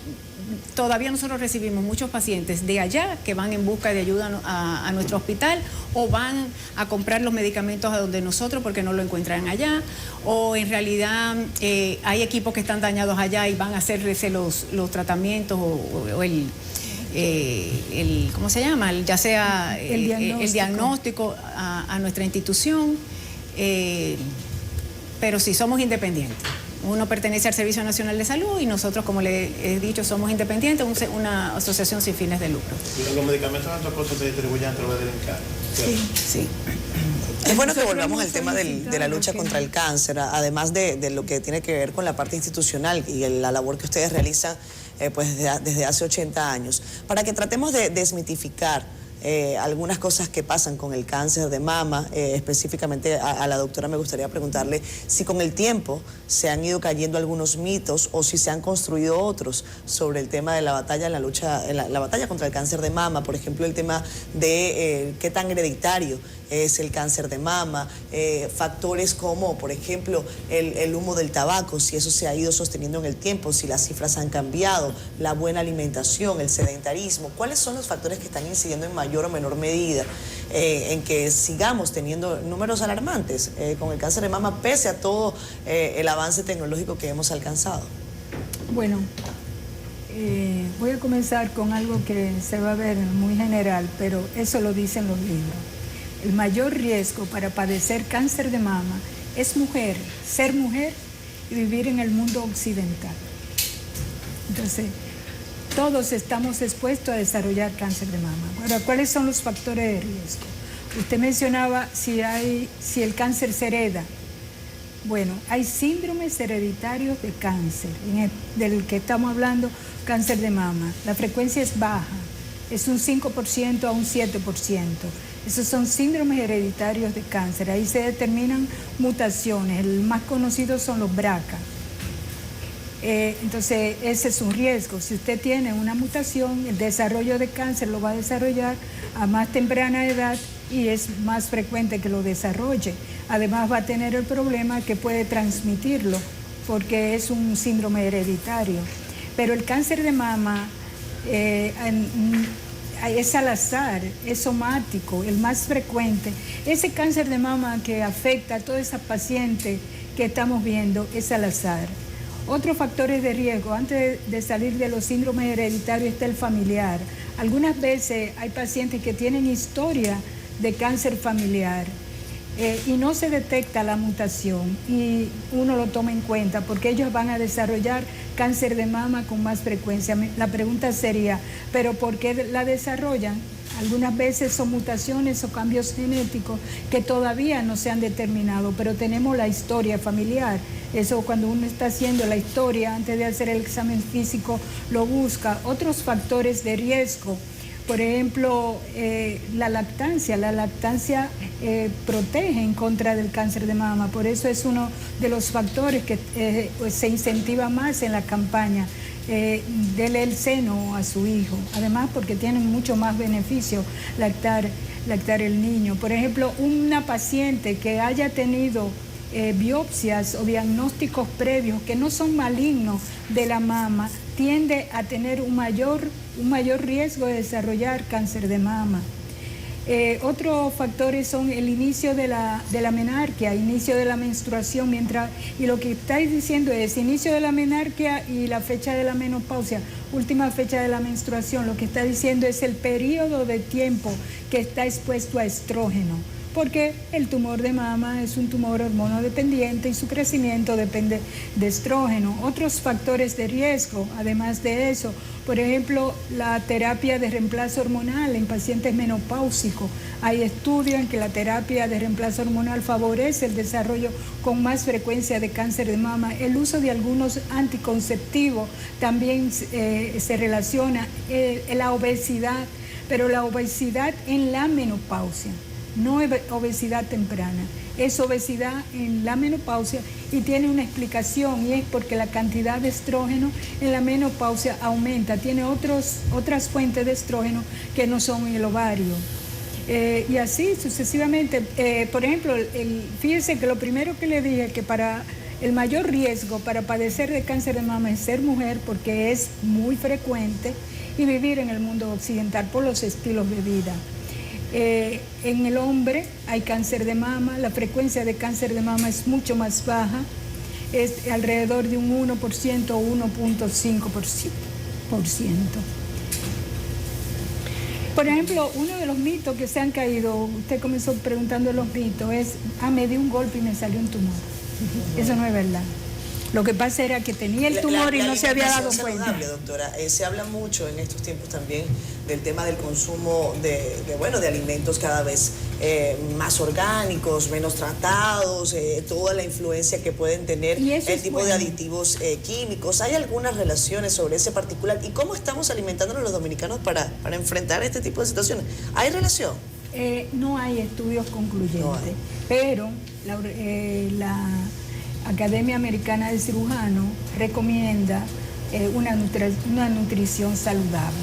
todavía nosotros recibimos muchos pacientes de allá que van en busca de ayuda a nuestro hospital, o van a comprar los medicamentos a donde nosotros porque no lo encuentran allá, o en realidad hay equipos que están dañados allá y van a hacerse los tratamientos o el ¿cómo se llama? Ya sea el diagnóstico a nuestra institución, pero sí somos independientes. Uno pertenece al Servicio Nacional de Salud y nosotros, como le he dicho, somos independientes, una asociación sin fines de lucro. ¿Y los medicamentos de costo se distribuyen a través del INCAR? Sí. Es bueno que volvamos al tema de la lucha contra el cáncer, además de lo que tiene que ver con la parte institucional y la labor que ustedes realizan desde hace 80 años, para que tratemos de desmitificar algunas cosas que pasan con el cáncer de mama. Específicamente a la doctora me gustaría preguntarle si con el tiempo se han ido cayendo algunos mitos o si se han construido otros sobre el tema de la batalla, la batalla contra el cáncer de mama. Por ejemplo, el tema de qué tan hereditario es el cáncer de mama, factores como, por ejemplo, el humo del tabaco, si eso se ha ido sosteniendo en el tiempo, si las cifras han cambiado, la buena alimentación, el sedentarismo. ¿Cuáles son los factores que están incidiendo en mayor o menor medida en que sigamos teniendo números alarmantes con el cáncer de mama, pese a todo el avance tecnológico que hemos alcanzado? Bueno, Voy a comenzar con algo que se va a ver muy general, pero eso lo dicen los libros. El mayor riesgo para padecer cáncer de mama es ser mujer y vivir en el mundo occidental. Entonces, todos estamos expuestos a desarrollar cáncer de mama. Ahora, ¿cuáles son los factores de riesgo? Usted mencionaba si el cáncer se hereda. Bueno, hay síndromes hereditarios de cáncer, del que estamos hablando, cáncer de mama. La frecuencia es baja, es un 5% a un 7%. Esos son síndromes hereditarios de cáncer. Ahí se determinan mutaciones. El más conocido son los BRCA. Entonces, ese es un riesgo. Si usted tiene una mutación, el desarrollo de cáncer lo va a desarrollar a más temprana edad y es más frecuente que lo desarrolle. Además, va a tener el problema que puede transmitirlo porque es un síndrome hereditario. Pero el cáncer de mama es al azar, es somático, el más frecuente. Ese cáncer de mama que afecta a todas esas pacientes que estamos viendo es al azar. Otros factores de riesgo, antes de salir de los síndromes hereditarios, está el familiar. Algunas veces hay pacientes que tienen historia de cáncer familiar y no se detecta la mutación y uno lo toma en cuenta porque ellos van a desarrollar cáncer de mama con más frecuencia. La pregunta sería, ¿pero por qué la desarrollan? Algunas veces son mutaciones o cambios genéticos que todavía no se han determinado, pero tenemos la historia familiar. Eso cuando uno está haciendo la historia, antes de hacer el examen físico, lo busca. Otros factores de riesgo, por ejemplo, la lactancia. La lactancia protege en contra del cáncer de mama, por eso es uno de los factores que se incentiva más en la campaña. Dele el seno a su hijo, además porque tienen mucho más beneficio lactar el niño. Por ejemplo, una paciente que haya tenido biopsias o diagnósticos previos que no son malignos de la mama, tiende a tener un mayor riesgo de desarrollar cáncer de mama. Otros factores son el inicio de la menarquia, inicio de la menstruación, y lo que estáis diciendo es inicio de la menarquia y la fecha de la menopausia, última fecha de la menstruación. Lo que está diciendo es el periodo de tiempo que está expuesto a estrógeno, porque el tumor de mama es un tumor hormonodependiente y su crecimiento depende de estrógeno. Otros factores de riesgo, además de eso, por ejemplo, la terapia de reemplazo hormonal en pacientes menopáusicos. Hay estudios en que la terapia de reemplazo hormonal favorece el desarrollo con más frecuencia de cáncer de mama. El uso de algunos anticonceptivos también se relaciona, la obesidad, pero la obesidad en la menopausia. No es obesidad temprana, es obesidad en la menopausia y tiene una explicación, y es porque la cantidad de estrógeno en la menopausia aumenta, tiene otras fuentes de estrógeno que no son el ovario. Y así sucesivamente. Por ejemplo, fíjese que lo primero que le dije, que para el mayor riesgo para padecer de cáncer de mama es ser mujer, porque es muy frecuente, y vivir en el mundo occidental por los estilos de vida. En el hombre hay cáncer de mama, la frecuencia de cáncer de mama es mucho más baja, es alrededor de un 1% o 1.5%. Por ejemplo, uno de los mitos que se han caído, usted comenzó preguntando los mitos, es, me di un golpe y me salió un tumor. Eso no es verdad. Lo que pasa era que tenía el tumor y no se había dado cuenta. Doctora, se habla mucho en estos tiempos también del tema del consumo de alimentos cada vez más orgánicos, menos tratados, toda la influencia que pueden tener el tipo de aditivos químicos. ¿Hay algunas relaciones sobre ese particular? ¿Y cómo estamos alimentándonos los dominicanos para enfrentar este tipo de situaciones? ¿Hay relación? No hay estudios concluyentes, pero la Academia Americana de Cirujanos recomienda una nutrición saludable,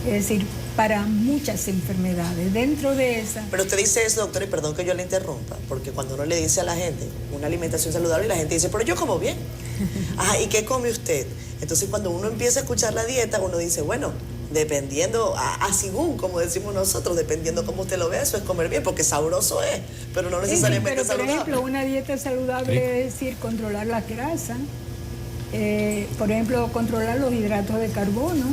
es decir, para muchas enfermedades. Dentro de esa... Pero usted dice eso, doctor, y perdón que yo le interrumpa, porque cuando uno le dice a la gente una alimentación saludable, la gente dice, pero yo como bien. Ajá, ¿y qué come usted? Entonces, cuando uno empieza a escuchar la dieta, uno dice, bueno, dependiendo, según, como decimos nosotros, dependiendo cómo usted lo vea, eso es comer bien, porque sabroso es, pero no necesariamente pero, saludable. Por ejemplo, una dieta saludable es decir, controlar la grasa. por ejemplo, controlar los hidratos de carbono.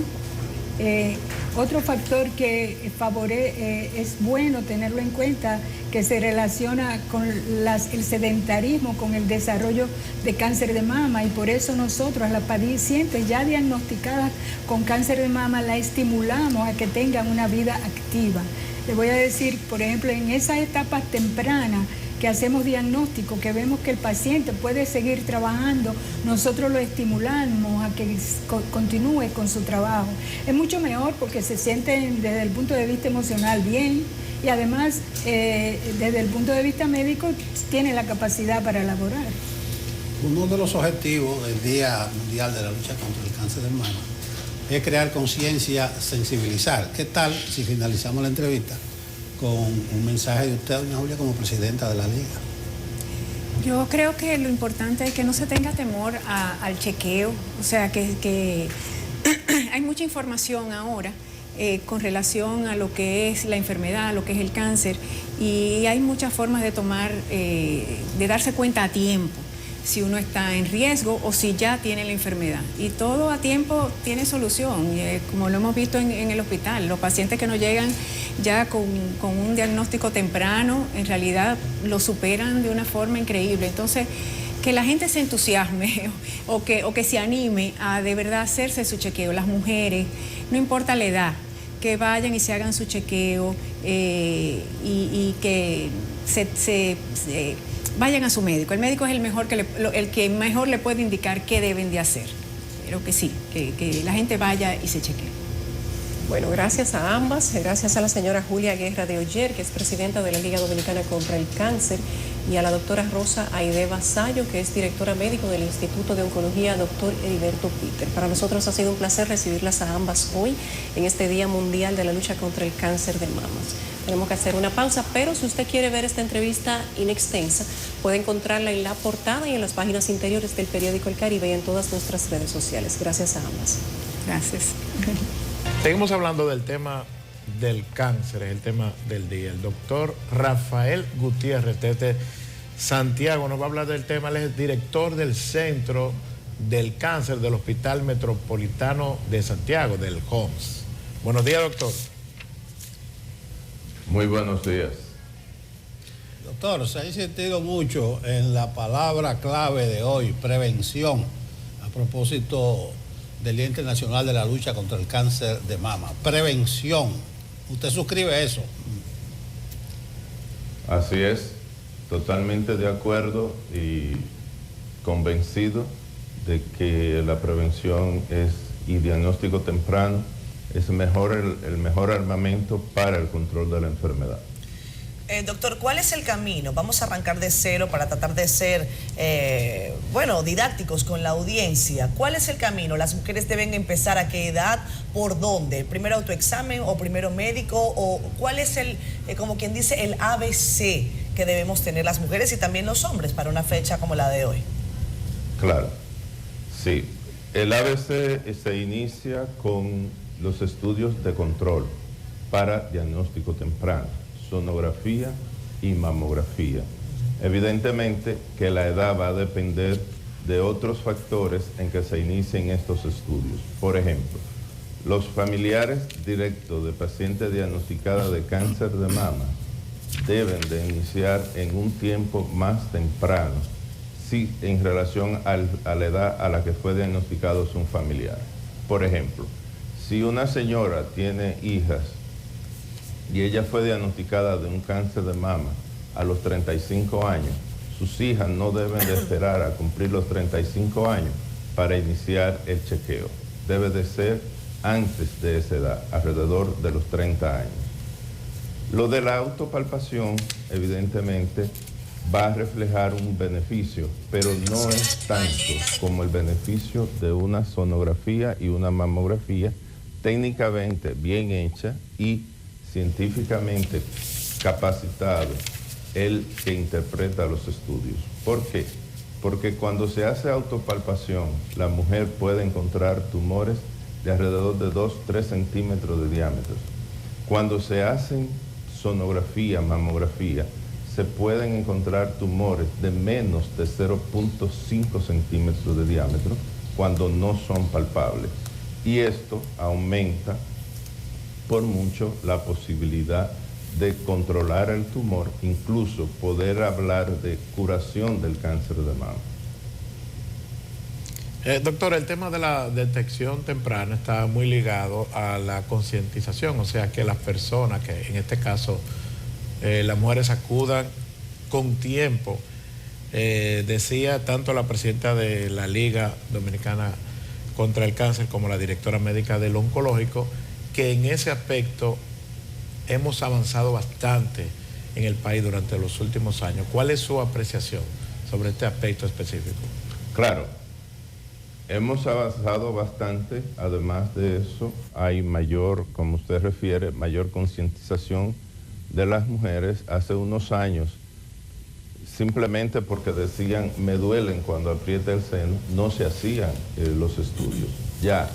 Otro factor que es bueno tenerlo en cuenta, que se relaciona con el sedentarismo, con el desarrollo de cáncer de mama, y por eso nosotros a las pacientes ya diagnosticadas con cáncer de mama la estimulamos a que tengan una vida activa. Le voy a decir, por ejemplo, en esas etapas tempranas que hacemos diagnóstico, que vemos que el paciente puede seguir trabajando, nosotros lo estimulamos a que continúe con su trabajo. Es mucho mejor porque se sienten desde el punto de vista emocional bien, y además desde el punto de vista médico tienen la capacidad para elaborar. Uno de los objetivos del Día Mundial de la Lucha contra el Cáncer de Mama es crear conciencia, sensibilizar. ¿Qué tal si finalizamos la entrevista con un mensaje de usted, doña Julia, como presidenta de la Liga? Yo creo que lo importante es que no se tenga temor al chequeo, o sea, que hay mucha información ahora con relación a lo que es la enfermedad, a lo que es el cáncer, y hay muchas formas de de darse cuenta a tiempo si uno está en riesgo o si ya tiene la enfermedad. Y todo a tiempo tiene solución, como lo hemos visto en el hospital. Los pacientes que nos llegan ya con un diagnóstico temprano, en realidad lo superan de una forma increíble. Entonces, que la gente se entusiasme o que se anime a de verdad hacerse su chequeo. Las mujeres, no importa la edad, que vayan y se hagan su chequeo y que vayan a su médico. El médico es el que mejor le puede indicar qué deben de hacer. Pero que sí, que la gente vaya y se chequee. Bueno, gracias a ambas, gracias a la señora Julia Guerra de Oyer, que es presidenta de la Liga Dominicana contra el Cáncer, y a la doctora Rosa Aide Vasallo, que es directora médico del Instituto de Oncología Dr. Heriberto Peter. Para nosotros ha sido un placer recibirlas a ambas hoy en este Día Mundial de la Lucha contra el Cáncer de Mamas. Tenemos que hacer una pausa, pero si usted quiere ver esta entrevista inextensa, puede encontrarla en la portada y en las páginas interiores del periódico El Caribe y en todas nuestras redes sociales. Gracias a ambas. Gracias. Seguimos hablando del tema del cáncer, es el tema del día. El doctor Rafael Gutiérrez, desde Santiago, nos va a hablar del tema. Él es director del Centro del Cáncer del Hospital Metropolitano de Santiago, del HOMS. Buenos días, doctor. Muy buenos días. Doctor, se ha insistido mucho en la palabra clave de hoy, prevención, a propósito del Día Internacional de la Lucha contra el Cáncer de Mama. Prevención. ¿Usted suscribe eso? Así es, totalmente de acuerdo y convencido de que la prevención y diagnóstico temprano es el mejor armamento para el control de la enfermedad. Doctor, ¿cuál es el camino? Vamos a arrancar de cero para tratar de ser, didácticos con la audiencia. ¿Cuál es el camino? ¿Las mujeres deben empezar a qué edad? ¿Por dónde? ¿Primero autoexamen o primero médico? ¿O cuál es como quien dice, el ABC que debemos tener las mujeres y también los hombres para una fecha como la de hoy? Claro, sí. El ABC se inicia con los estudios de control para diagnóstico temprano, sonografía y mamografía. Evidentemente que la edad va a depender de otros factores en que se inicien estos estudios. Por ejemplo, los familiares directos de pacientes diagnosticadas de cáncer de mama deben de iniciar en un tiempo más temprano, sí, en relación a la edad a la que fue diagnosticado su familiar. Por ejemplo, si una señora tiene hijas y ella fue diagnosticada de un cáncer de mama a los 35 años, sus hijas no deben de esperar a cumplir los 35 años para iniciar el chequeo. Debe de ser antes de esa edad, alrededor de los 30 años. Lo de la autopalpación, evidentemente, va a reflejar un beneficio, pero no es tanto como el beneficio de una sonografía y una mamografía técnicamente bien hecha y científicamente capacitado el que interpreta los estudios. ¿Por qué? Porque cuando se hace autopalpación, la mujer puede encontrar tumores de alrededor de 2-3 centímetros de diámetro. Cuando se hacen sonografía, mamografía, se pueden encontrar tumores de menos de 0.5 centímetros de diámetro cuando no son palpables. Y esto aumenta por mucho la posibilidad de controlar el tumor, incluso poder hablar de curación del cáncer de mama. Doctor, el tema de la detección temprana está muy ligado a la concientización, o sea, que las personas, que en este caso las mujeres acudan con tiempo. Decía tanto la presidenta de la Liga Dominicana contra el Cáncer como la directora médica del oncológico, que en ese aspecto hemos avanzado bastante en el país durante los últimos años. ¿Cuál es su apreciación sobre este aspecto específico? Claro, hemos avanzado bastante. Además de eso, hay mayor, como usted refiere, mayor concientización de las mujeres. Hace unos años, simplemente porque decían me duelen cuando aprieta el seno, no se hacían los estudios. Ya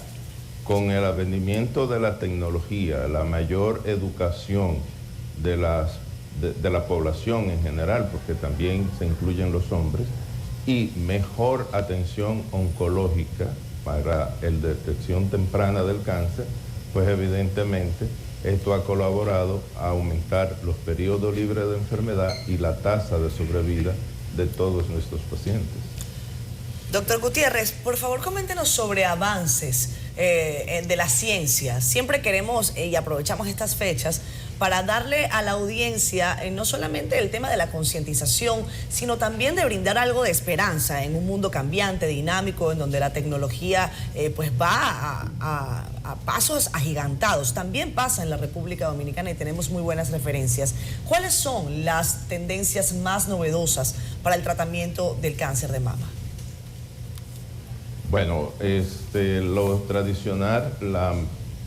con el advenimiento de la tecnología, la mayor educación de la población en general, porque también se incluyen los hombres, y mejor atención oncológica para la detección temprana del cáncer, pues evidentemente esto ha colaborado a aumentar los periodos libres de enfermedad y la tasa de sobrevida de todos nuestros pacientes. Doctor Gutiérrez, por favor coméntenos sobre avances de la ciencia. Siempre queremos y aprovechamos estas fechas para darle a la audiencia no solamente el tema de la concientización, sino también de brindar algo de esperanza en un mundo cambiante, dinámico, en donde la tecnología pues va a pasos agigantados. También pasa en la República Dominicana y tenemos muy buenas referencias. ¿Cuáles son las tendencias más novedosas para el tratamiento del cáncer de mama? Bueno, lo tradicional,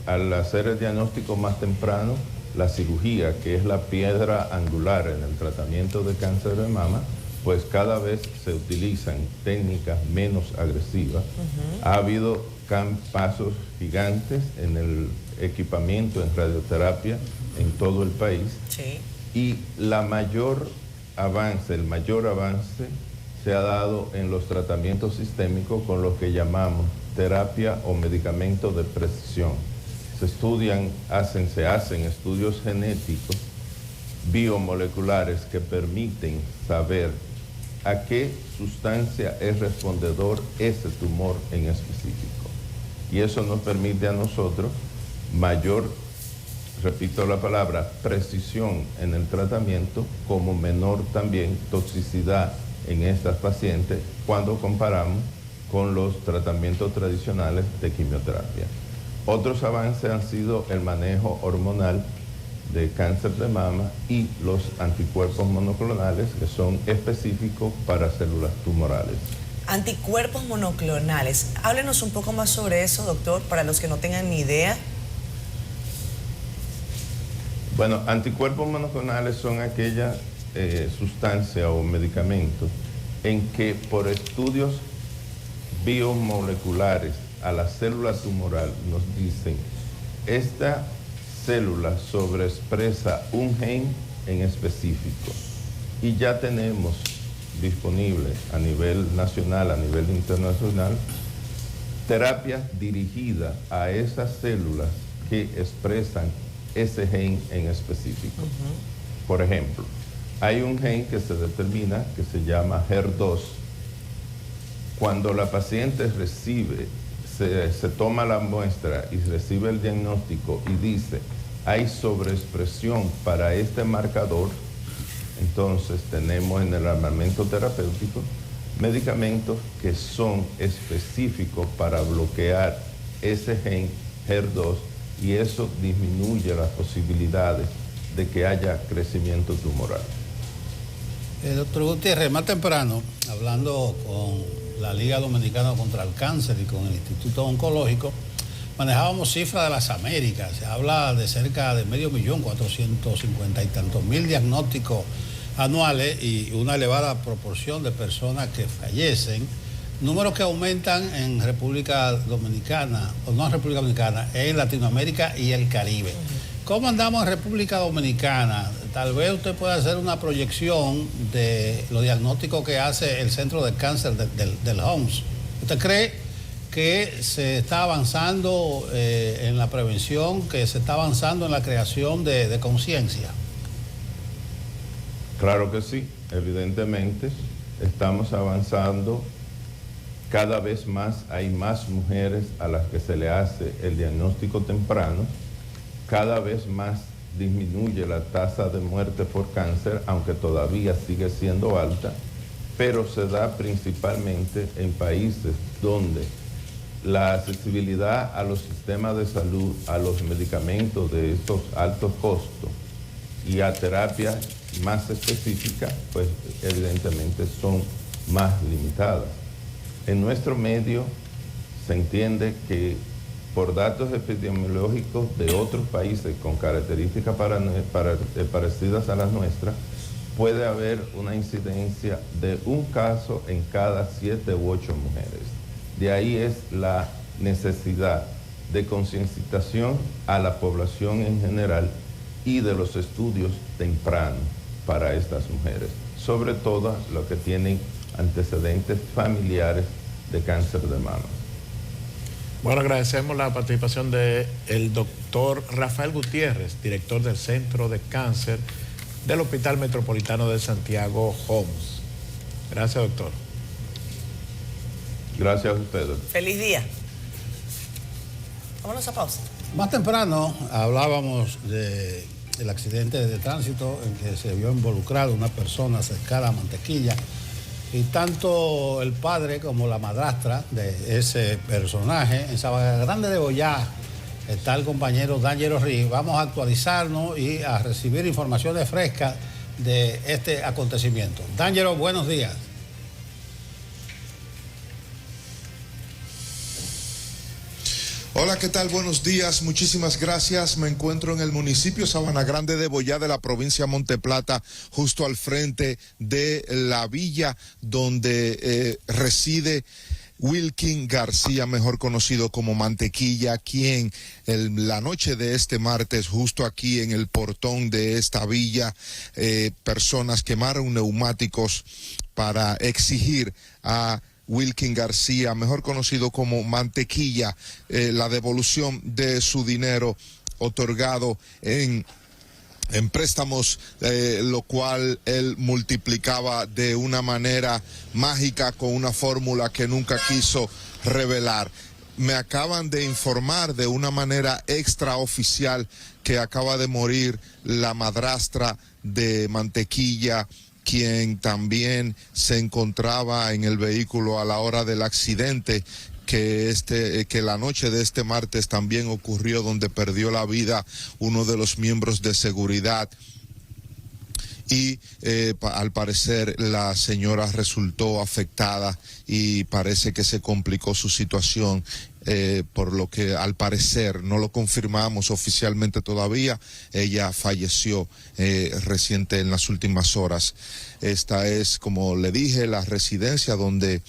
al hacer el diagnóstico más temprano, la cirugía, que es la piedra angular en el tratamiento de cáncer de mama, pues cada vez se utilizan técnicas menos agresivas. Ha habido pasos gigantes en el equipamiento en radioterapia en todo el país. Sí. Y el mayor avance se ha dado en los tratamientos sistémicos con lo que llamamos terapia o medicamento de precisión. Se hacen estudios genéticos, biomoleculares, que permiten saber a qué sustancia es respondedor ese tumor en específico. Y eso nos permite a nosotros mayor, repito la palabra, precisión en el tratamiento, como menor también toxicidad en estas pacientes cuando comparamos con los tratamientos tradicionales de quimioterapia. Otros avances han sido el manejo hormonal de cáncer de mama y los anticuerpos monoclonales, que son específicos para células tumorales. Anticuerpos monoclonales. Háblenos un poco más sobre eso, doctor, para los que no tengan ni idea. Bueno, anticuerpos monoclonales son aquellas sustancias o medicamentos en que por estudios biomoleculares a la célula tumoral nos dicen, esta célula sobreexpresa un gen en específico, y ya tenemos disponible a nivel nacional, a nivel internacional, terapias dirigidas a esas células que expresan ese gen en específico. Por ejemplo, hay un gen que se determina, que se llama HER2. Cuando la paciente se toma la muestra y recibe el diagnóstico y dice, hay sobreexpresión para este marcador, entonces tenemos en el armamento terapéutico medicamentos que son específicos para bloquear ese gen HER2, y eso disminuye las posibilidades de que haya crecimiento tumoral. Doctor Gutiérrez, más temprano, hablando con la Liga Dominicana contra el Cáncer y con el Instituto Oncológico, manejábamos cifras de las Américas. Se habla de cerca de 5.450.000 y tantos mil diagnósticos anuales y una elevada proporción de personas que fallecen. Números que aumentan en República Dominicana, o no en República Dominicana, en Latinoamérica y el Caribe. ¿Cómo andamos en República Dominicana? Tal vez usted pueda hacer una proyección de los diagnósticos que hace el Centro de Cáncer del HOMS. ¿Usted cree que se está avanzando en la prevención, que se está avanzando en la creación de conciencia. Claro que sí, evidentemente estamos avanzando. Cada vez más hay más mujeres a las que se le hace el diagnóstico temprano. Cada vez más disminuye la tasa de muerte por cáncer, aunque todavía sigue siendo alta, pero se da principalmente en países donde la accesibilidad a los sistemas de salud, a los medicamentos de estos altos costos y a terapias más específicas, pues evidentemente son más limitadas. En nuestro medio se entiende que por datos epidemiológicos de otros países con características parecidas a las nuestras, puede haber una incidencia de un caso en cada 7 u 8 mujeres. De ahí es la necesidad de concienciación a la población en general y de los estudios tempranos para estas mujeres, sobre todo los que tienen antecedentes familiares de cáncer de mama. Bueno, agradecemos la participación del doctor Rafael Gutiérrez, director del Centro de Cáncer del Hospital Metropolitano de Santiago, Homs. Gracias, doctor. Gracias a ustedes. Feliz día. Vámonos a pausa. Más temprano hablábamos del accidente de tránsito en que se vio involucrado una persona cercana a Mantequilla, y tanto el padre como la madrastra de ese personaje. En Sabana Grande de Boyá está el compañero D'Angelo Riz. Vamos a actualizarnos y a recibir informaciones frescas de este acontecimiento. D'Angelo, buenos días. Hola, ¿qué tal? Buenos días, muchísimas gracias. Me encuentro en el municipio Sabana Grande de Boyá de la provincia de Monteplata, justo al frente de la villa donde reside Wilkin García, mejor conocido como Mantequilla, quien la noche de este martes, justo aquí en el portón de esta villa, personas quemaron neumáticos para exigir a Wilkin García, mejor conocido como Mantequilla, la devolución de su dinero otorgado en préstamos, lo cual él multiplicaba de una manera mágica con una fórmula que nunca quiso revelar. Me acaban de informar de una manera extraoficial que acaba de morir la madrastra de Mantequilla, quien también se encontraba en el vehículo a la hora del accidente que la noche de este martes también ocurrió, donde perdió la vida uno de los miembros de seguridad. Y al parecer la señora resultó afectada y parece que se complicó su situación, por lo que al parecer, no lo confirmamos oficialmente todavía, ella falleció reciente en las últimas horas. Esta es, como le dije, la residencia donde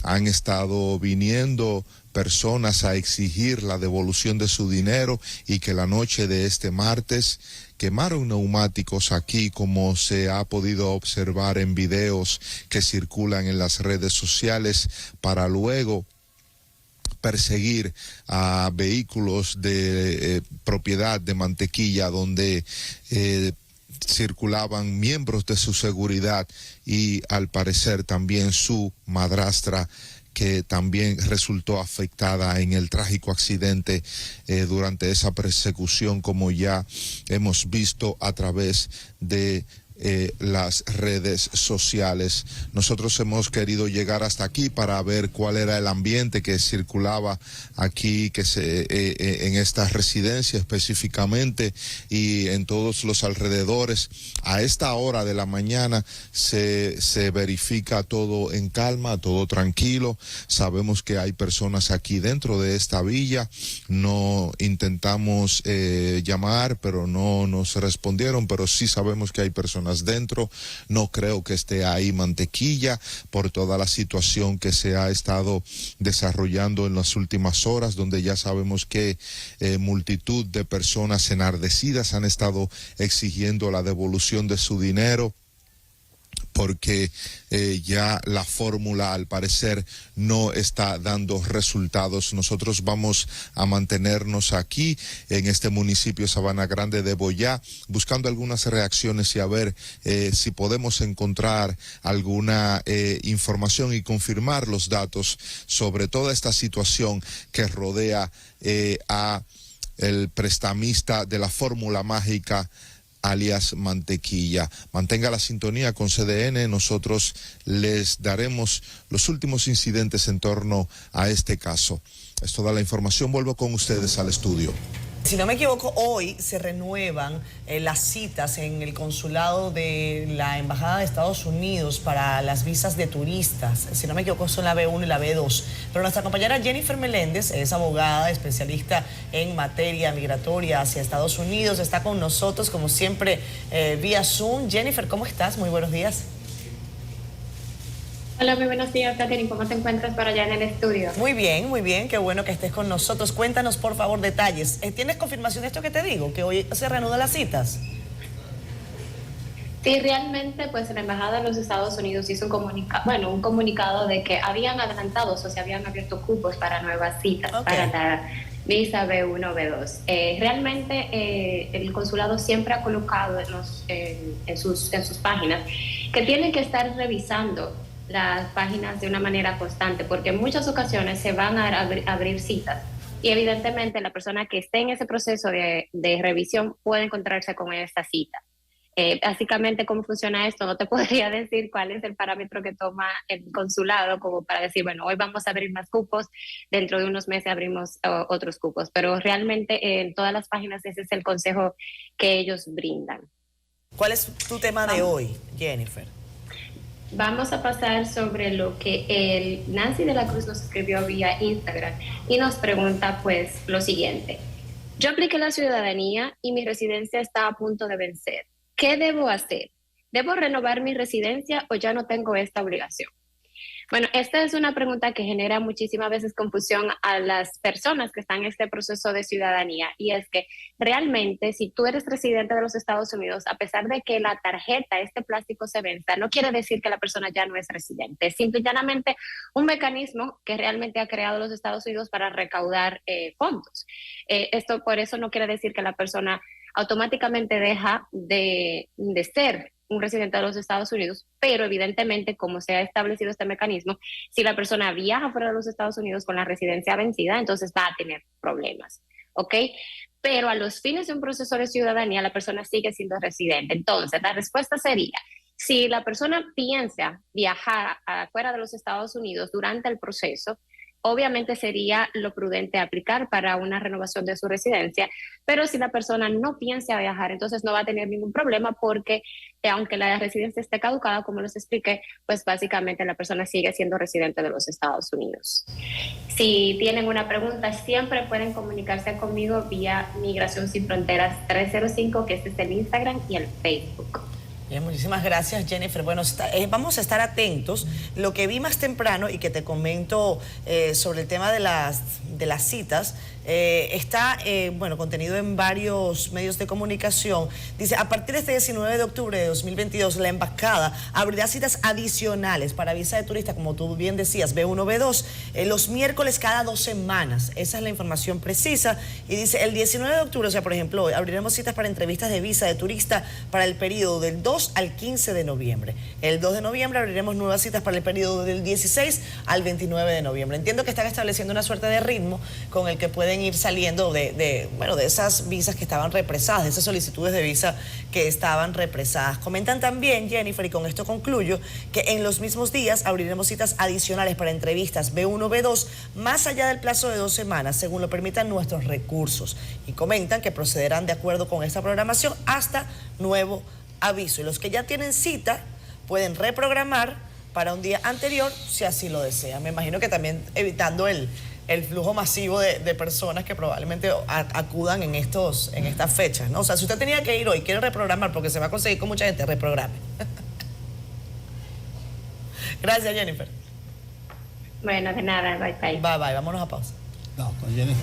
han estado viniendo personas a exigir la devolución de su dinero, y que la noche de este martes quemaron neumáticos aquí, como se ha podido observar en videos que circulan en las redes sociales, para luego perseguir a vehículos de propiedad de Mantequilla, donde circulaban miembros de su seguridad y al parecer también su madrastra, que también resultó afectada en el trágico accidente durante esa persecución, como ya hemos visto a través de las redes sociales. Nosotros hemos querido llegar hasta aquí para ver cuál era el ambiente que circulaba aquí, en esta residencia específicamente y en todos los alrededores. A esta hora de la mañana se verifica todo en calma, todo tranquilo. Sabemos que hay personas aquí dentro de esta villa. No intentamos llamar, pero no nos respondieron, pero sí sabemos que hay personas dentro. No creo que esté ahí Mantequilla por toda la situación que se ha estado desarrollando en las últimas horas, donde ya sabemos que multitud de personas enardecidas han estado exigiendo la devolución de su dinero, porque ya la fórmula al parecer no está dando resultados. Nosotros vamos a mantenernos aquí en este municipio Sabana Grande de Boyá, buscando algunas reacciones y a ver si podemos encontrar alguna información y confirmar los datos sobre toda esta situación que rodea a el prestamista de la fórmula mágica alias Mantequilla. Mantenga la sintonía con CDN, nosotros les daremos los últimos incidentes en torno a este caso. Es toda la información, vuelvo con ustedes al estudio. Si no me equivoco, hoy se renuevan las citas en el consulado de la Embajada de Estados Unidos para las visas de turistas. Si no me equivoco, son la B1 y la B2. Pero nuestra compañera Jennifer Meléndez es abogada, especialista en materia migratoria hacia Estados Unidos. Está con nosotros, como siempre, vía Zoom. Jennifer, ¿cómo estás? Muy buenos días. Hola, muy buenos días, Catherine. ¿Cómo te encuentras por allá en el estudio? Muy bien. Qué bueno que estés con nosotros. Cuéntanos, por favor, detalles. ¿Tienes confirmación de esto que te digo? ¿Que hoy se reanudan las citas? Sí, realmente, pues la Embajada de los Estados Unidos hizo un comunicado de que habían adelantado, o se habían abierto cupos para nuevas citas, para la visa B1, B2. Realmente el consulado siempre ha colocado en sus páginas que tienen que estar revisando las páginas de una manera constante, porque en muchas ocasiones se van a abrir citas y evidentemente la persona que esté en ese proceso de revisión puede encontrarse con esta cita. Básicamente, ¿cómo funciona esto? No te podría decir cuál es el parámetro que toma el consulado como para decir, bueno, hoy vamos a abrir más cupos, dentro de unos meses abrimos otros cupos, pero realmente en todas las páginas ese es el consejo que ellos brindan. ¿Cuál es tu tema de hoy, Jennifer? Vamos a pasar sobre lo que Nancy de la Cruz nos escribió vía Instagram y nos pregunta pues lo siguiente. Yo apliqué la ciudadanía y mi residencia está a punto de vencer. ¿Qué debo hacer? ¿Debo renovar mi residencia o ya no tengo esta obligación? Bueno, esta es una pregunta que genera muchísimas veces confusión a las personas que están en este proceso de ciudadanía, y es que realmente si tú eres residente de los Estados Unidos, a pesar de que la tarjeta, este plástico se venza, no quiere decir que la persona ya no es residente. Es simple y llanamente un mecanismo que realmente ha creado los Estados Unidos para recaudar fondos. Esto por eso no quiere decir que la persona automáticamente deja de ser un residente de los Estados Unidos, pero evidentemente, como se ha establecido este mecanismo, si la persona viaja fuera de los Estados Unidos con la residencia vencida, entonces va a tener problemas, ¿ok? Pero a los fines de un proceso de ciudadanía, la persona sigue siendo residente. Entonces, la respuesta sería, si la persona piensa viajar afuera de los Estados Unidos durante el proceso, obviamente sería lo prudente aplicar para una renovación de su residencia, pero si la persona no piensa viajar, entonces no va a tener ningún problema porque aunque la residencia esté caducada, como les expliqué, pues básicamente la persona sigue siendo residente de los Estados Unidos. Si tienen una pregunta, siempre pueden comunicarse conmigo vía Migración Sin Fronteras 305, que este es el Instagram y el Facebook. Bien, muchísimas gracias, Jennifer. Bueno, vamos a estar atentos. Lo que vi más temprano y que te comento sobre el tema de las citas, está contenido en varios medios de comunicación. Dice, a partir de este 19 de octubre de 2022, la embajada abrirá citas adicionales para visa de turista, como tú bien decías, B1, B2, los miércoles cada 2 semanas. Esa es la información precisa. Y dice, el 19 de octubre, o sea, por ejemplo, hoy abriremos citas para entrevistas de visa de turista para el periodo del 2 al 15 de noviembre. El 2 de noviembre abriremos nuevas citas para el periodo del 16 al 29 de noviembre. Entiendo que están estableciendo una suerte de ritmo con el que pueden ir saliendo de esas visas que estaban represadas, de esas solicitudes de visa que estaban represadas. Comentan también, Jennifer, y con esto concluyo, que en los mismos días abriremos citas adicionales para entrevistas B1, B2, más allá del plazo de 2 semanas, según lo permitan nuestros recursos. Y comentan que procederán de acuerdo con esta programación hasta nuevo aviso. Y los que ya tienen cita pueden reprogramar para un día anterior si así lo desean. Me imagino que también evitando el flujo masivo de personas que probablemente acudan en estas fechas, ¿no? O sea, si usted tenía que ir hoy, quiere reprogramar porque se va a conseguir con mucha gente, reprograme. Gracias, Jennifer. Bueno, de nada, bye bye. Bye bye, vámonos a pausa. No, con Jennifer.